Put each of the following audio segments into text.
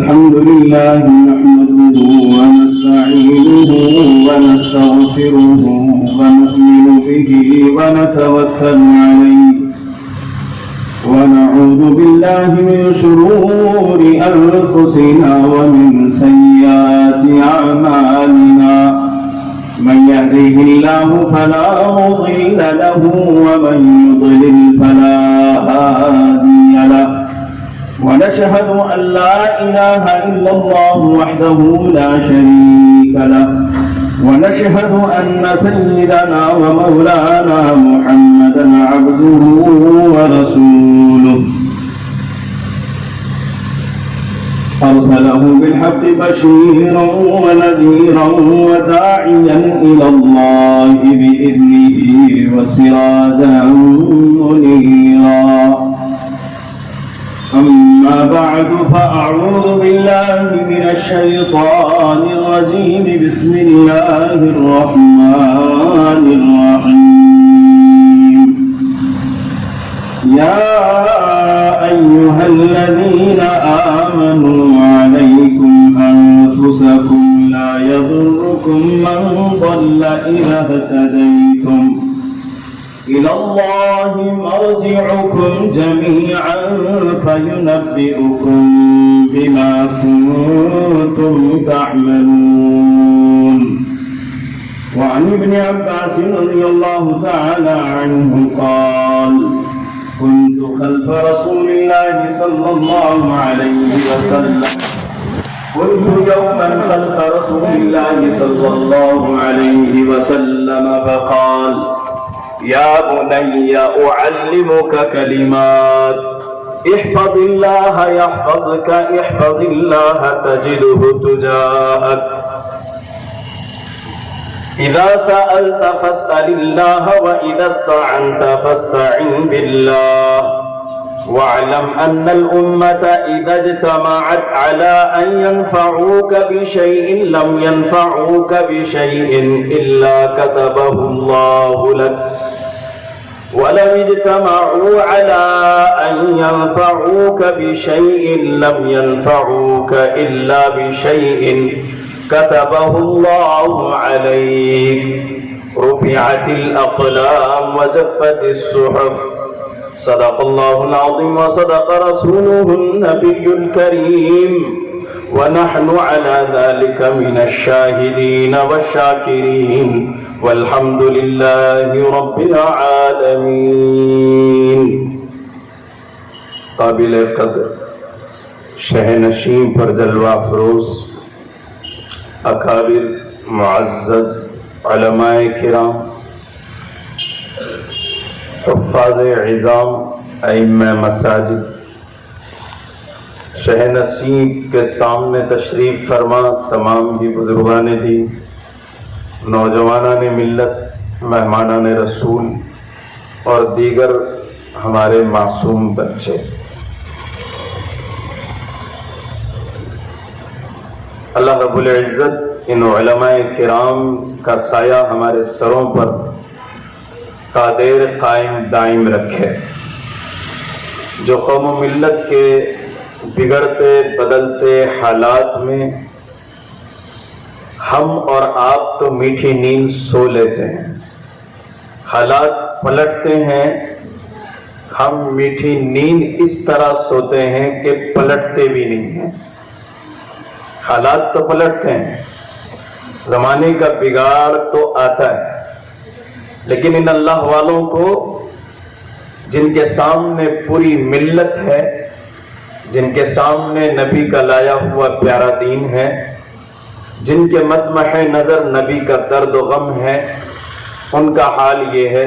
الحمد لله نحمده ونستعينه ونستغفره ونؤمن به ونتوكل عليه ونعوذ بالله من شرور أنفسنا ومن سيئات أعمالنا من يهده الله فلا مضل له ومن يضلل فلا هادي له ونشهد أن لا إله إلا الله وحده لا شريك له ونشهد أن سيدنا ومولانا محمدا عبده ورسوله أرسله بالحق بشيرا ونذيرا وداعيا إلى الله بإذنه وسراجا منيرا أما بعد فأعوذ بالله من الشيطان الرجيم بسم الله الرحمن الرحيم يا أيها الذين آمنوا عليكم أنفسكم لا يضركم من ضل إذا اهتديتم إلى الله مرجعكم جميعا فينبئكم بما كنتم تعملون وعن ابن عباس رضي الله تعالى عنه قال كنت خلف رسول الله صلى الله عليه وسلم كنت يوما خلف رسول الله صلى الله عليه وسلم فقال يا بني أعلمك كلمات احفظ الله يحفظك احفظ الله تجده تجاهك إذا سألت فاسأل الله وإذا استعنت فاستعن بالله واعلم أن الأمة إذا اجتمعت على أن ينفعوك بشيء لم ينفعوك بشيء إلا كتبه الله لك ولم اجتمعوا على أن ينفعوك بشيء لم ينفعوك إلا بشيء كتبه الله عليك رفعت الأقلام وجفت الصحف صدق الله العظيم وصدق رسوله النبي الكريم ونحن على ذلك من الشاهدين والشاكرين والحمد لله رب العالمين. قابل قدر شہنشین پر جلوہ افروز اکابر معزز علماء کرام حفاظ عظام ائمہ مساجد شہنشین کے سامنے تشریف فرما تمام ہی بزرگان دین نوجوانان ملت مہمانان رسول اور دیگر ہمارے معصوم بچے، اللہ رب العزت ان علماء کرام کا سایہ ہمارے سروں پر تا دیر قائم دائم رکھے، جو قوم و ملت کے بگڑتے بدلتے حالات میں ہم اور آپ تو میٹھی نیند سو لیتے ہیں، حالات پلٹتے ہیں، ہم میٹھی نیند اس طرح سوتے ہیں کہ پلٹتے بھی نہیں ہیں۔ حالات تو پلٹتے ہیں، زمانے کا بگاڑ تو آتا ہے، لیکن ان اللہ والوں کو جن کے سامنے پوری ملت ہے، جن کے سامنے نبی کا لایا ہوا پیارا دین ہے، جن کے مطمح نظر نبی کا درد و غم ہے، ان کا حال یہ ہے۔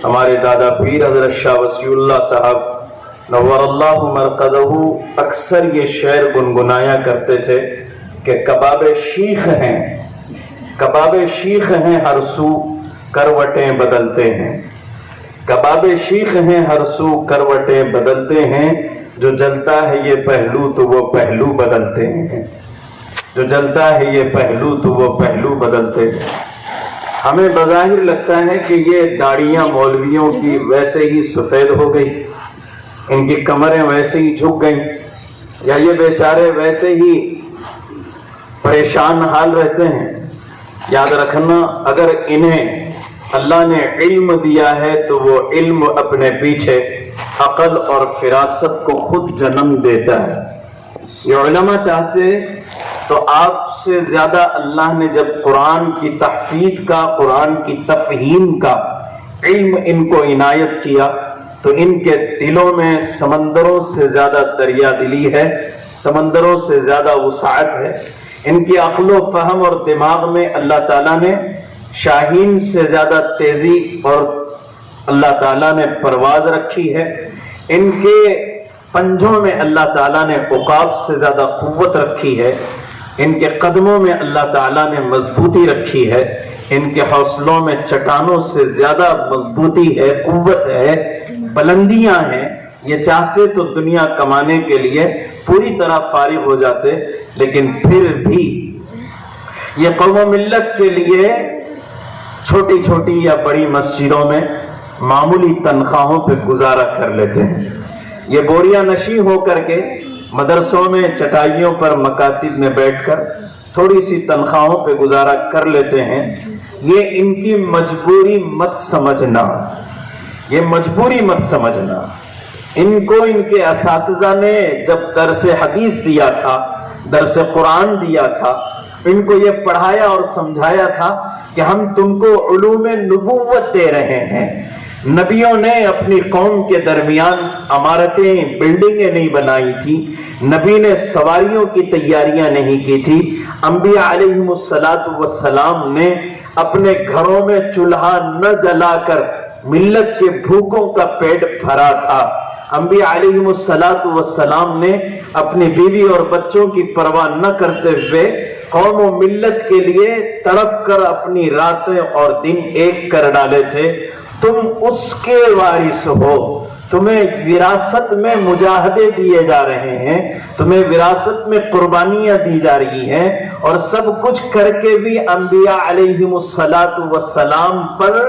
ہمارے دادا پیر حضرت شاہ وصی اللہ صاحب نور اللہ مرقدہ اکثر یہ شعر گنگنایا کرتے تھے کہ کباب شیخ ہیں، کباب شیخ ہیں ہر سو کروٹیں بدلتے ہیں، کباب شیخ ہیں ہر سو کروٹیں بدلتے ہیں، جو جلتا ہے یہ پہلو تو وہ پہلو بدلتے ہیں، جو جلتا ہے یہ پہلو تو وہ پہلو بدلتے ہیں۔ ہمیں بظاہر لگتا ہے کہ یہ داڑیاں مولویوں کی ویسے ہی سفید ہو گئی، ان کی کمریں ویسے ہی جھک گئیں، یا یہ بیچارے ویسے ہی پریشان حال رہتے ہیں؟ یاد رکھنا، اگر انہیں اللہ نے علم دیا ہے تو وہ علم اپنے پیچھے عقل اور فراست کو خود جنم دیتا ہے۔ یہ علماء چاہتے تو آپ سے زیادہ اللہ نے جب قرآن کی تحفیظ کا، قرآن کی تفہیم کا علم ان کو عنایت کیا تو ان کے دلوں میں سمندروں سے زیادہ دریا دلی ہے، سمندروں سے زیادہ وسعت ہے۔ ان کی عقل و فہم اور دماغ میں اللہ تعالیٰ نے شاہین سے زیادہ تیزی اور اللہ تعالیٰ نے پرواز رکھی ہے۔ ان کے پنجوں میں اللہ تعالیٰ نے عقاب سے زیادہ قوت رکھی ہے۔ ان کے قدموں میں اللہ تعالیٰ نے مضبوطی رکھی ہے۔ ان کے حوصلوں میں چٹانوں سے زیادہ مضبوطی ہے، قوت ہے، بلندیاں ہیں۔ یہ چاہتے تو دنیا کمانے کے لیے پوری طرح فارغ ہو جاتے، لیکن پھر بھی یہ قوم و ملت کے لیے چھوٹی چھوٹی یا بڑی مسجدوں میں معمولی تنخواہوں پہ گزارا کر لیتے ہیں۔ یہ بوریاں نشیں ہو کر کے مدرسوں میں چٹائیوں پر مکاتب میں بیٹھ کر تھوڑی سی تنخواہوں پہ گزارا کر لیتے ہیں۔ یہ ان کی مجبوری مت سمجھنا، یہ مجبوری مت سمجھنا۔ ان کو ان کے اساتذہ نے جب درس حدیث دیا تھا، درس قرآن دیا تھا، ان کو یہ پڑھایا اور سمجھایا تھا کہ ہم تم کو علوم نبوت دے رہے ہیں۔ نبیوں نے اپنی قوم کے درمیان عمارتیں، بلڈنگیں نہیں بنائی تھی، نبی نے سواریوں کی تیاریاں نہیں کی تھی، انبیاء علیہم السلام نے اپنے گھروں میں چولہا نہ جلا کر ملت کے بھوکوں کا پیٹ بھرا تھا۔ انبیاء علیہم السلام نے اپنی بیوی اور بچوں کی پرواہ نہ کرتے ہوئے قوم و ملت کے لیے تڑپ کر اپنی راتیں اور دن ایک کر ڈالے تھے۔ تم اس کے وارث ہو، تمہیں وراثت میں مجاہدے دیے جا رہے ہیں، تمہیں وراثت میں قربانیاں دی جا رہی ہیں، اور سب کچھ کر کے بھی انبیاء علیہم السلام پر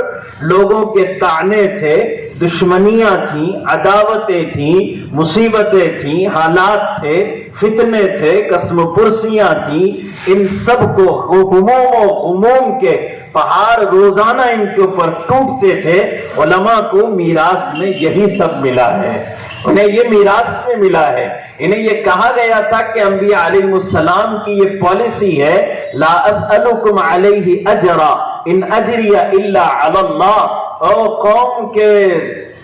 لوگوں کے طعنے تھے، دشمنیاں تھیں، عداوتیں تھیں، مصیبتیں تھیں، حالات تھے، فتنے تھے، قسم پرسیاں تھیں۔ ان سب کو غموم و غموم کے پہاڑ روزانہ ان کے اوپر ٹوٹتے تھے۔ علماء کو میراث میں یہی سب ملا ہے، انہیں یہ میراث میں ملا ہے۔ انہیں یہ کہا گیا تھا کہ انبیاء علیہ السلام کی یہ پالیسی ہے، لا اسألکم علیہ اجرا ان اجری الا علی اللہ۔ اور قوم کے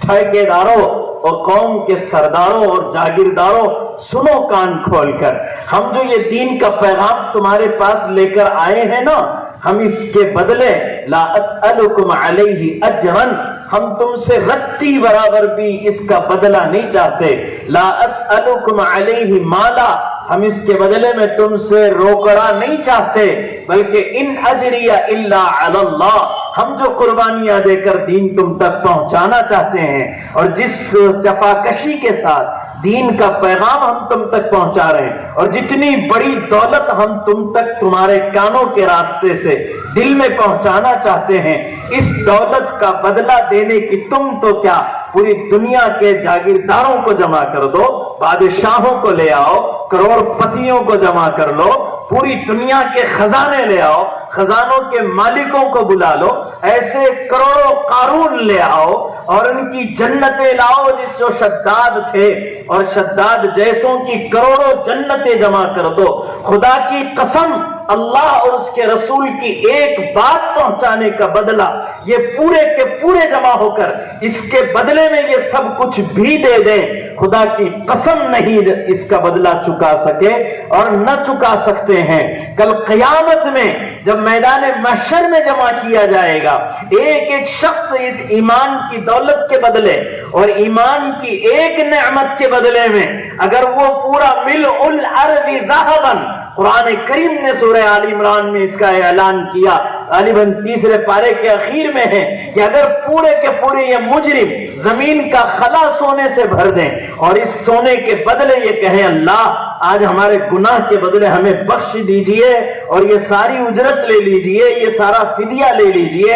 ٹھیکیداروں اور قوم کے سرداروں اور جاگیرداروں، سنو کان کھول کر، ہم جو یہ دین کا پیغام تمہارے پاس لے کر آئے ہیں نا، ہم اس کے بدلے لا اسألکم علیہ اجرا، ہم تم سے رتی برابر بھی اس کا بدلہ نہیں چاہتے۔ لا اسألکم علیہ مالا، ہم اس کے بدلے میں تم سے روکڑا نہیں چاہتے، بلکہ ان اجری الا علی اللہ، ہم جو قربانیاں دے کر دین تم تک پہنچانا چاہتے ہیں اور جس جفاکشی کے ساتھ دین کا پیغام ہم تم تک پہنچا رہے ہیں، اور جتنی بڑی دولت ہم تم تک تمہارے کانوں کے راستے سے دل میں پہنچانا چاہتے ہیں، اس دولت کا بدلہ دینے کی تم تو کیا پوری دنیا کے جاگیرداروں کو جمع کر دو، بادشاہوں کو لے آؤ، کروڑ پتیوں کو جمع کر لو، پوری دنیا کے خزانے لے آؤ، خزانوں کے مالکوں کو بلا لو، ایسے کروڑوں قارون لے آؤ اور ان کی جنتیں لاؤ جس جو شداد تھے، اور شداد جیسوں کی کروڑوں جنتیں جمع کر دو۔ خدا کی قسم، اللہ اور اس کے رسول کی ایک بات پہنچانے کا بدلہ یہ پورے کے پورے جمع ہو کر اس کے بدلے میں یہ سب کچھ بھی دے دیں، خدا کی قسم نہیں اس کا بدلہ چکا سکے اور نہ چکا سکتے ہیں۔ کل قیامت میں جب میدان محشر میں جمع کیا جائے گا، ایک ایک شخص اس ایمان کی دولت کے بدلے اور ایمان کی ایک نعمت کے بدلے میں اگر وہ پورا ملء الارض ذهبا، قرآن کریم نے سورہ آل عمران میں اس کا اعلان کیا، غالباً تیسرے پارے کے اخیر میں ہے کہ اگر پورے کے پورے یہ مجرم زمین کا خلا سونے سے بھر دیں اور اس سونے کے بدلے یہ کہیں اللہ آج ہمارے گناہ کے بدلے ہمیں بخش دیجئے اور یہ ساری اجرت لے لیجئے، یہ سارا فدیہ لے لیجئے،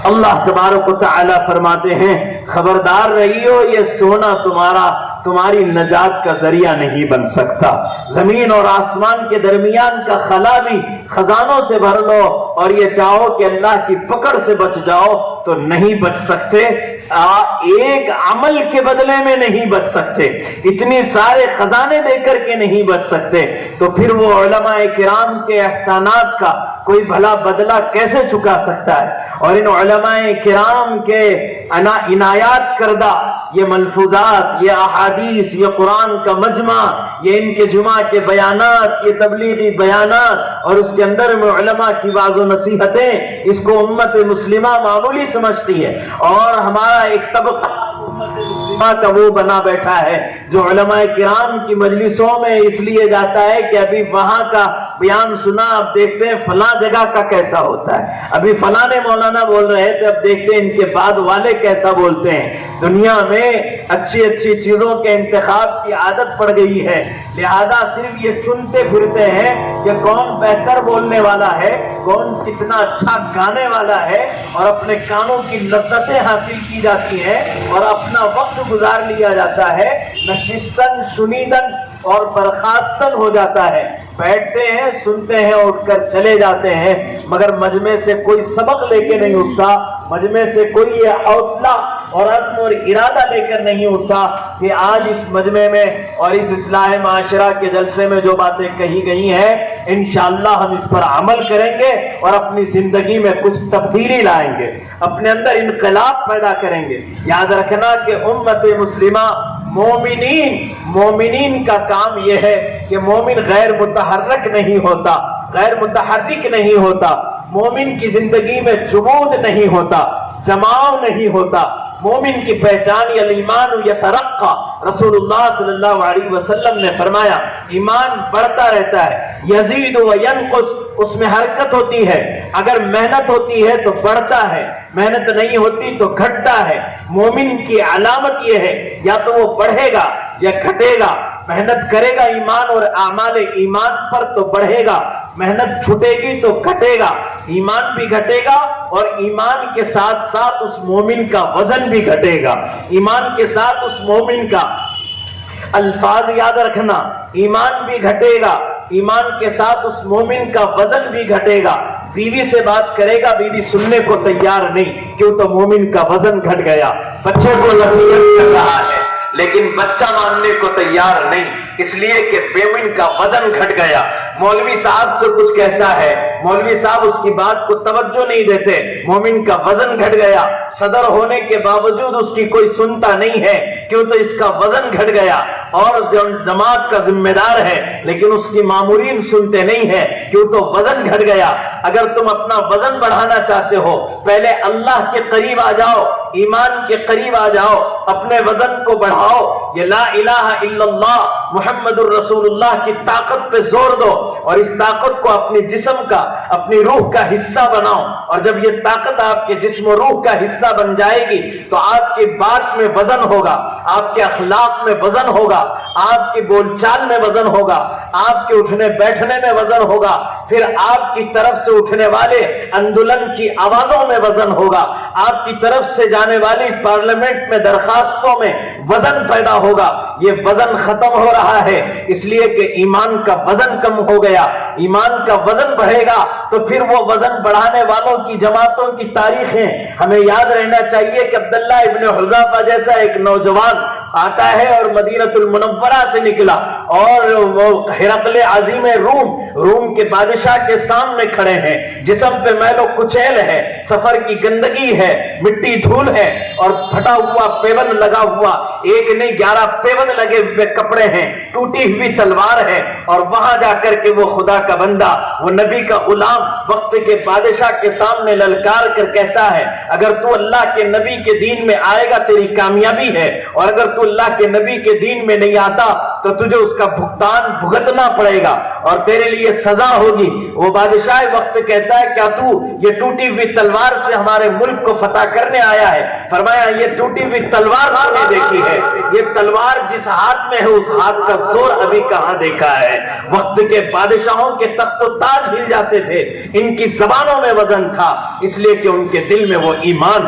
اللہ تبارک و تعالی فرماتے ہیں خبردار رہیو، یہ سونا تمہارا تمہاری نجات کا ذریعہ نہیں بن سکتا. زمین اور آسمان کے درمیان کا خلا بھی خزانوں سے بھر لو اور یہ چاہو کہ اللہ کی پکڑ سے بچ جاؤ تو نہیں بچ سکتے. ایک عمل کے بدلے میں نہیں بچ سکتے, اتنی سارے خزانے دے کر کے نہیں بچ سکتے. تو پھر وہ علماء کرام کے احسانات کا کوئی بھلا بدلہ کیسے چکا سکتا ہے؟ اور ان علماء کرام کے عنایات کردہ یہ ملفوظات, یہ احادیث, یہ قرآن کا مجمع, یہ ان کے جمعہ کے بیانات, یہ تبلیغی بیانات اور اس کے اندر میں علماء کی واعظ و نصیحتیں, اس کو امت مسلمہ معمولی سمجھتی ہے. اور ہمارا ایک طبقہ امت مسلمہ کا وہ بنا بیٹھا ہے جو علماء کرام کی مجلسوں میں اس لیے جاتا ہے کہ ابھی وہاں کا بیان سنا, اب دیکھتے ہیں فلاں جگہ کا کیسا ہوتا ہے, ابھی فلاں مولانا بول رہے تھے, اب دیکھتے ہیں ان کے بعد والے کیسا بولتے ہیں. دنیا میں اچھی اچھی چیزوں کے انتخاب کی عادت پڑ گئی ہے, لہذا صرف یہ چنتے پھرتے ہیں کہ کون بہتر بولنے والا ہے, کون کتنا اچھا گانے والا ہے, اور اپنے کانوں کی لذتیں حاصل کی جاتی ہیں اور اپنا وقت گزار لیا جاتا ہے, نشستن شنیدن اور برخاستن ہو جاتا ہے. بیٹھتے ہیں, سنتے ہیں, اٹھ کر چلے جاتے ہیں, مگر مجمع سے کوئی سبق لے کے نہیں اٹھتا, مجمع سے کوئی یہ حوصلہ اور عزم اور ارادہ لے کر نہیں اٹھتا کہ آج اس مجمع میں اور اس اصلاح معاشرہ کے جلسے میں جو باتیں کہی گئی ہیں انشاءاللہ ہم اس پر عمل کریں گے اور اپنی زندگی میں کچھ تبدیلی لائیں گے, اپنے اندر انقلاب پیدا کریں گے. یاد رکھنا کہ امت مسلمہ مومنین کا کام یہ ہے کہ مومن غیر متحرک نہیں ہوتا, غیر متحرک نہیں ہوتا. مومن کی زندگی میں جمود نہیں ہوتا, جماؤ نہیں ہوتا. مومن کی پہچان الایمان یترقی, رسول اللہ صلی اللہ علیہ وسلم نے فرمایا ایمان بڑھتا رہتا ہے, یزید و ینقص, اس میں حرکت ہوتی ہے, اگر محنت ہوتی ہے تو بڑھتا ہے, محنت نہیں ہوتی تو گھٹتا ہے. مومن کی علامت یہ ہے یا تو وہ بڑھے گا یا گھٹے گا, محنت کرے گا ایمان اور اعمال ایمان پر تو بڑھے گا, محنت چھٹے گی تو گھٹے گا, ایمان بھی گھٹے گا اور ایمان کے ساتھ ساتھ اس مومن کا وزن بھی گھٹے گا. ایمان کے ساتھ اس مومن کا, الفاظ یاد رکھنا, ایمان بھی گھٹے گا, ایمان کے ساتھ اس مومن کا وزن بھی گھٹے گا. بیوی سے بات کرے گا, بیوی سننے کو تیار نہیں, کیوں تو مومن کا وزن گھٹ گیا. بچے کو نصیحت کر رہا ہے لیکن بچہ ماننے کو تیار نہیں, اس لیے کہ مومن کا وزن گھٹ گیا. مولوی صاحب سے کچھ کہتا ہے, مولوی صاحب اس کی بات کو توجہ نہیں دیتے, مومن کا وزن گھٹ گیا. صدر ہونے کے باوجود اس کی کوئی سنتا نہیں ہے, کیوں تو اس کا وزن گھٹ گیا. اور جو جماعت کا ذمہ دار ہے لیکن اس کی مامورین سنتے نہیں ہیں, کیوں تو وزن گھٹ گیا. اگر تم اپنا وزن بڑھانا چاہتے ہو پہلے اللہ کے قریب آ جاؤ, ایمان کے قریب آ جاؤ, اپنے وزن کو بڑھاؤ. یہ لا الہ الا اللہ محمد الرسول اللہ کی طاقت پہ زور دو اور اس طاقت کو اپنے جسم کا, اپنی روح کا حصہ بناؤ. اور جب یہ طاقت آپ کے جسم و روح کا حصہ بن جائے گی تو آپ کی بات میں وزن ہوگا, آپ کے اخلاق میں وزن ہوگا, آپ کی بول چال میں وزن ہوگا, آپ کے اٹھنے بیٹھنے میں وزن ہوگا, پھر آپ کی طرف سے اٹھنے والے اندولن کی آوازوں میں وزن ہوگا, آپ کی طرف سے جانے والی پارلیمنٹ میں درخواستوں میں وزن پیدا ہوگا. یہ وزن ختم ہو رہا ہے اس لیے کہ ایمان کا وزن کم ہو گیا. ایمان کا وزن بڑھے گا تو پھر وہ وزن بڑھانے والوں کی جماعتوں کی تاریخیں ہمیں یاد رہنا چاہیے کہ عبداللہ ابن حذافہ جیسا ایک نوجوان آتا ہے اور مدینہ المنورہ سے نکلا اور وہ ہرقل عظیم روم کے بادشاہ کے سامنے کھڑے ہیں, جسم پہ میل و کچیل ہے, سفر کی گندگی ہے, مٹی دھول ہے اور پھٹا ہوا پیون لگا ہوا, ایک نہیں 11 پیون لگے ہوئے کپڑے ہیں, ٹوٹی ہوئی تلوار ہے. اور وہاں جا کر کے وہ خدا کا بندہ, وہ نبی کا غلام وقت کے بادشاہ کے سامنے للکار کر کہتا ہے اگر تو اللہ کے نبی کے دین میں آئے گا تیری کامیابی ہے, اور اگر تو اللہ کے نبی کے دین میں نہیں آتا تو تجھے اس کا بھگتان بھگتنا پڑے گا اور تیرے لیے سزا ہوگی. وہ بادشاہ وقت کہتا ہے کیا تو یہ ٹوٹی ہوئی تلوار سے ہمارے ملک کو فتح کرنے آیا ہے؟ فرمایا یہ ٹوٹی ہوئی تلوار ہم نے دیکھی ہے, یہ تلوار جس ہاتھ میں ہے اس ہاتھ کا زور ابھی کہاں دیکھا ہے. وقت کے بادشاہوں کے تخت و تاج ہل جاتے تھے, ان کی زبانوں میں وزن تھا اس لیے کہ ان کے دل میں وہ ایمان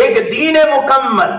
ایک دین مکمل،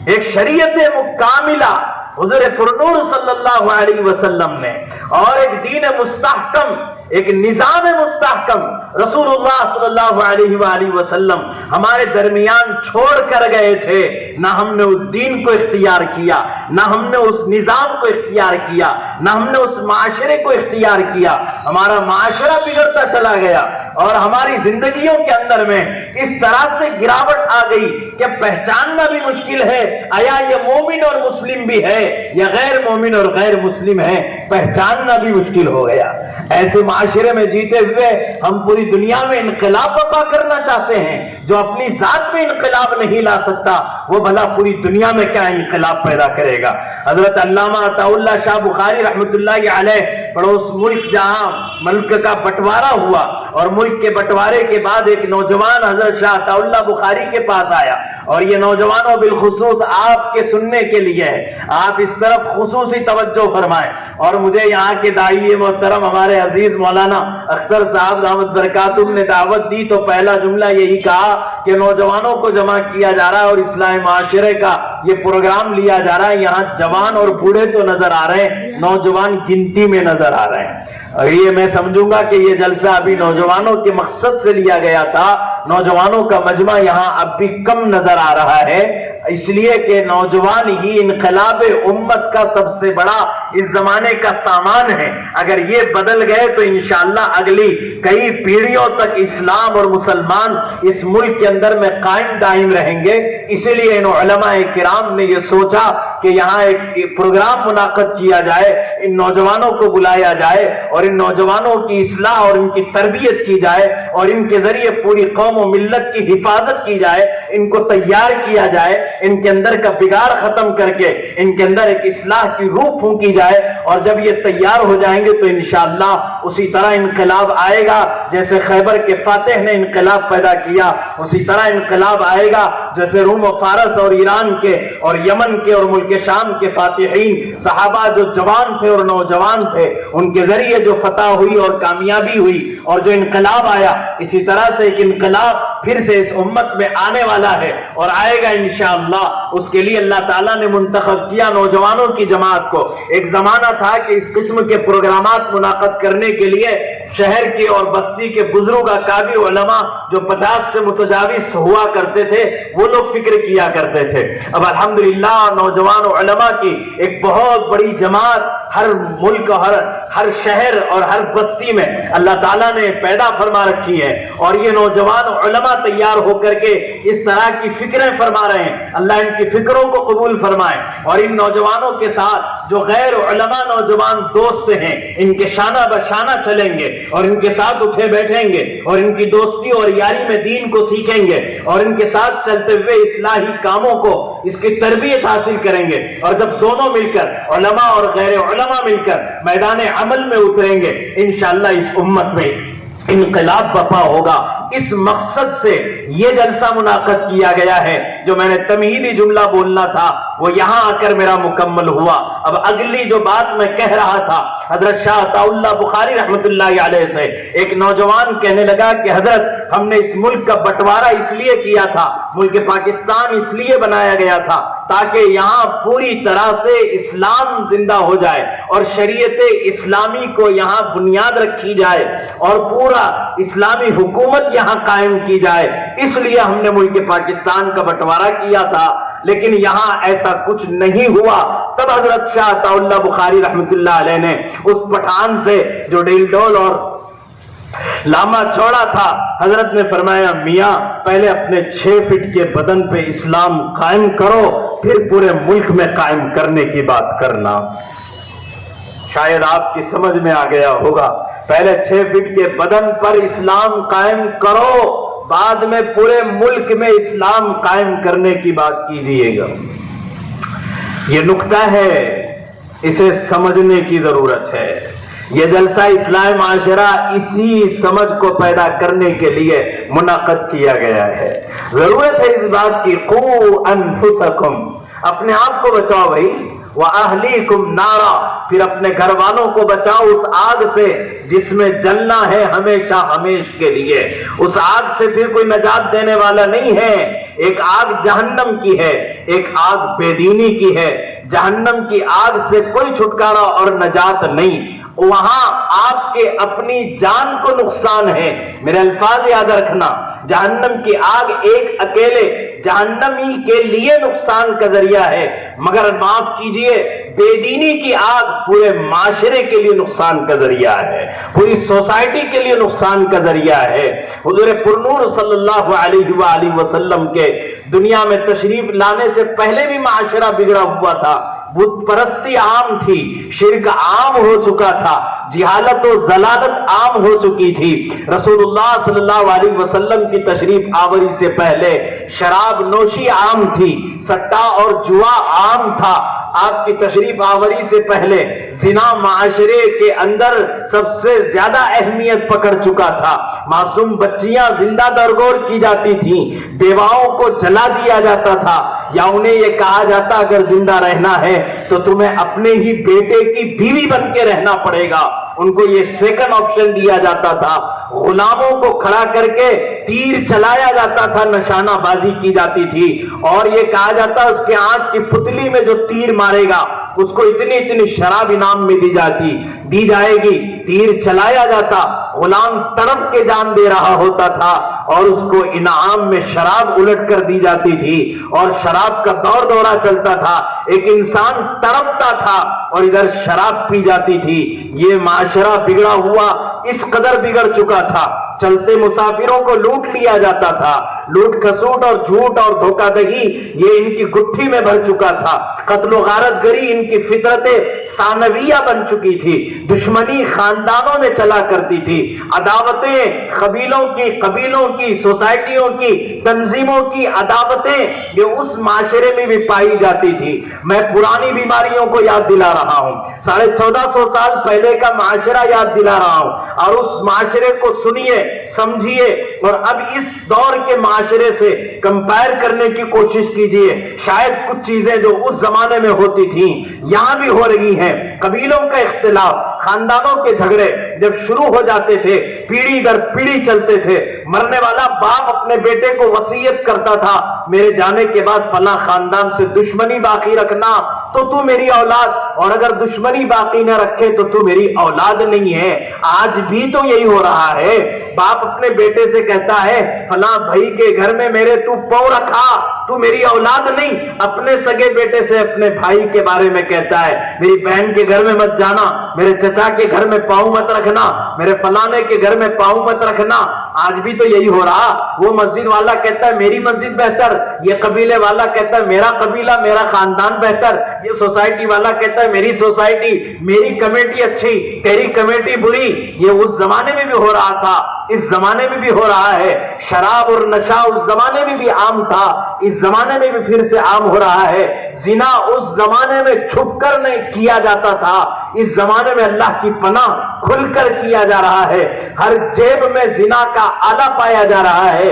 ایک شریعت مکاملہ حضور پرنور صلی اللہ علیہ وسلم نے، اور ایک دین مستحکم، ایک نظام مستحکم رسول اللہ صلی اللہ علیہ وآلہ وسلم ہمارے درمیان چھوڑ کر گئے تھے. نہ ہم نے اس دین کو اختیار کیا، نہ ہم نے اس نظام کو اختیار کیا، نہ ہم نے اس معاشرے کو اختیار کیا. ہمارا معاشرہ بگڑتا چلا گیا اور ہماری زندگیوں کے اندر میں اس طرح سے گراوٹ آ گئی کہ پہچاننا بھی مشکل ہے آیا یہ مومن اور مسلم بھی ہے یا غیر مومن اور غیر مسلم ہے، پہچاننا بھی مشکل ہو گیا. ایسے معاشرے میں جیتے ہوئے ہم پوری دنیا میں انقلاب برپا کرنا چاہتے ہیں. جو اپنی ذات میں انقلاب نہیں لا سکتا وہ بھلا پوری دنیا میں کیا انقلاب پیدا کرے گا. حضرت علامہ عطا اللہ شاہ بخاری رحمۃ اللہ علیہ پڑوس ملک جہاں ملک کا بٹوارا ہوا اور ملک کے بٹوارے کے بعد ایک نوجوان حضرت شاہ عطا اللہ بخاری کے پاس آیا، اور یہ نوجوانوں بالخصوص آپ کے سننے کے لیے ہے، آپ اس طرف خصوصی توجہ فرمائیں. اور مجھے یہاں کے داعی محترم ہمارے عزیز مولانا اختر صاحب دامت برکاتہم نے دعوت دی تو پہلا جملہ یہی کہا کہ نوجوانوں کو جمع کیا جا رہا ہے اور اسلامی معاشرے کا یہ پروگرام لیا جا رہا ہے. یہاں جوان اور بوڑھے تو نظر آ رہے ہیں، نوجوان گنتی میں نظر آ رہے ہیں. اور یہ میں سمجھوں گا کہ یہ جلسہ ابھی نوجوانوں کے مقصد سے لیا گیا تھا. نوجوانوں کا مجمع یہاں اب بھی کم نظر آ رہا ہے، اس لیے کہ نوجوان ہی انقلاب امت کا سب سے بڑا اس زمانے کا سامان ہے. اگر یہ بدل گئے تو انشاءاللہ اگلی کئی پیڑھیوں تک اسلام اور مسلمان اس ملک کے اندر میں قائم دائم رہیں گے. اسی لیے ان علماء کرام نے یہ سوچا کہ یہاں ایک پروگرام منعقد کیا جائے، ان نوجوانوں کو بلایا جائے اور ان نوجوانوں کی اصلاح اور ان کی تربیت کی جائے اور ان کے ذریعے پوری قوم و ملت کی حفاظت کی جائے، ان کو تیار کیا جائے، ان کے اندر کا بگاڑ ختم کر کے ان کے اندر ایک اصلاح کی روح پھونکی جائے. اور جب یہ تیار ہو جائیں گے تو انشاءاللہ اسی طرح انقلاب آئے گا جیسے خیبر کے فاتح نے انقلاب پیدا کیا، اسی طرح انقلاب آئے گا جیسے روم و فارس اور ایران کے اور یمن کے اور ملک شام کے فاتحین صحابہ جو جوان تھے اور نوجوان تھے ان کے ذریعے جو فتح ہوئی اور کامیابی ہوئی اور جو انقلاب آیا، اسی طرح سے ایک انقلاب پھر سے اس امت میں آنے والا ہے اور آئے گا انشاءاللہ. اس کے لیے اللہ تعالیٰ نے منتخب کیا نوجوانوں کی جماعت کو. ایک زمانہ تھا کہ اس قسم کے پروگرامات منعقد کرنے کے لیے شہر کے اور بستی کے بزرگ اکابر علماء جو 50 سے متجاوز ہوا کرتے تھے وہ لوگ فکر کیا کرتے تھے. اب الحمدللہ نوجوان علماء کی ایک بہت بڑی جماعت ہر ملک، ہر شہر اور ہر بستی میں اللہ تعالیٰ نے پیدا فرما رکھی ہے. اور یہ نوجوان علماء تیار ہو کر کے اس طرح کی فکریں فرما رہے ہیں. اللہ ان کی فکروں کو قبول فرمائے. اور ان نوجوانوں کے ساتھ جو غیر علماء نوجوان دوست ہیں ان کے شانہ بشانہ چلیں گے اور ان کے ساتھ اٹھے بیٹھیں گے اور ان کی دوستی اور یاری میں دین کو سیکھیں گے اور ان کے ساتھ چلتے ہوئے اصلاحی کاموں کو اس کی تربیت حاصل کریں گے. اور جب دونوں مل کر علماء اور غیر علماء مل کر میدان عمل میں اتریں گے انشاءاللہ اس امت میں انقلاب برپا ہوگا. اس مقصد سے یہ جلسہ منعقد کیا گیا ہے. جو میں نے تمہیدی جملہ بولنا تھا وہ یہاں آ کر میرا مکمل ہوا. اب اگلی جو بات میں کہہ رہا تھا، حضرت شاہ عطا اللہ بخاری رحمۃ اللہ علیہ سے ایک نوجوان کہنے لگا کہ حضرت ہم نے اس ملک کا بٹوارا اس لیے کیا تھا، ملک پاکستان اس لیے بنایا گیا تھا تاکہ یہاں پوری طرح سے اسلام زندہ ہو جائے اور شریعت اسلامی کو یہاں بنیاد رکھی جائے اور پورا اسلامی حکومت یہاں قائم کی جائے. اس لیے ہم نے ملک پاکستان کا بٹوارا کیا تھا، لیکن یہاں ایسا کچھ نہیں ہوا. تب حضرت شاہ عطا اللہ بخاری رحمۃ اللہ علیہ نے اس پٹھان سے جو ڈیل ڈول اور لاما چوڑا تھا، حضرت نے فرمایا میاں پہلے اپنے 6 فٹ کے بدن پہ اسلام قائم کرو، پھر پورے ملک میں قائم کرنے کی بات کرنا. شاید آپ کی سمجھ میں آ گیا ہوگا. پہلے 6 فٹ کے بدن پر اسلام قائم کرو، بعد میں پورے ملک میں اسلام قائم کرنے کی بات کیجیے گا. یہ نقطہ ہے، اسے سمجھنے کی ضرورت ہے. یہ جلسہ اصلاح معاشرہ اسی سمجھ کو پیدا کرنے کے لیے منعقد کیا گیا ہے. ضرورت ہے اس بات کی، قو انفسکم، اپنے آپ کو بچاؤ بھائی. وَأَهْلِيكُمْ نَارًا، پھر اپنے گھر والوں کو بچاؤ اس آگ سے جس میں جلنا ہے ہمیشہ ہمیش کے لیے۔ اس آگ سے پھر کوئی نجات دینے والا نہیں ہے۔ ایک آگ جہنم کی ہے، ایک آگ بے دینی کی ہے۔ جہنم کی آگ سے کوئی چھٹکارا اور نجات نہیں، وہاں آپ کے اپنی جان کو نقصان ہے۔ میرے الفاظ یاد رکھنا، جہنم کی آگ ایک اکیلے جہنمی کے لیے نقصان کا ذریعہ ہے، مگر معاف کیجئے بے دینی کی آگ پورے معاشرے کے لیے نقصان کا ذریعہ ہے، پوری سوسائٹی کے لیے نقصان کا ذریعہ ہے۔ حضور پرنور صلی اللہ علیہ وآلہ وسلم کے دنیا میں تشریف لانے سے پہلے بھی معاشرہ بگڑا ہوا تھا، بت پرستی عام تھی، شرک عام ہو چکا تھا، جہالت و ضلالت عام ہو چکی تھی۔ رسول اللہ صلی اللہ علیہ وسلم کی تشریف آوری سے پہلے شراب نوشی عام تھی، سٹا اور جوا عام تھا۔ آپ کی تشریف آوری سے پہلے زنا معاشرے کے اندر سب سے زیادہ اہمیت پکڑ چکا تھا، معصوم بچیاں زندہ درگور کی جاتی تھیں، بیواؤں کو جلا دیا جاتا تھا، یا انہیں یہ کہا جاتا اگر زندہ رہنا ہے تو تمہیں اپنے ہی بیٹے کی بیوی بن کے رہنا پڑے گا۔ ان کو یہ سیکنڈ آپشن دیا جاتا تھا۔ غلاموں کو کھڑا کر کے تیر چلایا جاتا تھا، نشانہ بازی کی جاتی تھی، اور یہ کہا جاتا اس کے آنکھ کی پتلی میں جو تیر مارے گا اس کو اتنی شراب انعام میں دی جائے گی۔ تیر چلایا جاتا، غلام تڑپ کے جان دے رہا ہوتا تھا اور اس کو انعام میں شراب الٹ کر دی جاتی تھی، اور شراب کا دور دورہ چلتا تھا، ایک انسان تڑپتا تھا اور ادھر شراب پی جاتی تھی۔ یہ معاشرہ بگڑا ہوا اس قدر بگڑ چکا تھا، چلتے مسافروں کو لوٹ لیا جاتا تھا، لوٹ کھسوٹ اور جھوٹ اور دھوکہ دہی یہ ان کی گٹھی میں بھر چکا تھا، قتل و غارت گری ان کی فطرت ثانویہ بن چکی تھی، دشمنی خاندانوں میں چلا کرتی تھی، عداوتیں قبیلوں کی سوسائٹیوں کی تنظیموں کی عداوتیں یہ اس معاشرے میں بھی پائی جاتی تھی۔ میں پرانی بیماریوں کو یاد دلا رہا ہوں، 1450 سال پہلے کا معاشرہ یاد دلا رہا ہوں، اور اس معاشرے کو سنیے سمجھیے اور اب اس دور کے معاشرے سے کمپائر کرنے کی کوشش کیجئے۔ شاید کچھ چیزیں جو اس زمانے میں ہوتی تھیں یہاں بھی ہو رہی ہیں۔ قبیلوں کا اختلاف، خاندانوں کے جھگڑے جب شروع ہو جاتے تھے، پیڑھی در پیڑھی چلتے تھے، مرنے والا باپ اپنے بیٹے کو وصیت کرتا تھا میرے جانے کے بعد فلاں خاندان سے دشمنی باقی رکھنا تو میری اولاد، اور اگر دشمنی باقی نہ رکھے تو میری اولاد نہیں ہے۔ آج بھی تو یہی ہو رہا ہے، باپ اپنے بیٹے سے کہتا ہے فلاں بھائی کے گھر میں میرے تو پاؤں رکھا تو میری اولاد نہیں، اپنے سگے بیٹے سے اپنے بھائی کے بارے میں کہتا ہے میری بہن کے گھر میں مت جانا، میرے چچا کے گھر میں پاؤں مت رکھنا، میرے فلانے کے گھر میں پاؤں مت رکھنا۔ آج بھی تو یہی ہو رہا، وہ مسجد والا کہتا ہے میری مسجد بہتر، یہ قبیلے والا کہتا ہے میرا قبیلہ میرا خاندان بہتر، یہ سوسائٹی والا کہتا ہے میری سوسائٹی میری کمیٹی اچھی تیری کمیٹی بری۔ یہ اس زمانے میں بھی ہو رہا تھا، اس زمانے میں بھی ہو رہا ہے۔ شراب اور نشہ اس زمانے میں بھی عام تھا، اس زمانے میں بھی پھر سے عام ہو رہا ہے۔ زنا اس زمانے میں چھپ کر نہیں کیا جاتا تھا، اس زمانے میں اللہ کی پناہ کھل کر کیا جا رہا ہے۔ ہر جیب میں زنا کا آلہ پایا جا رہا ہے،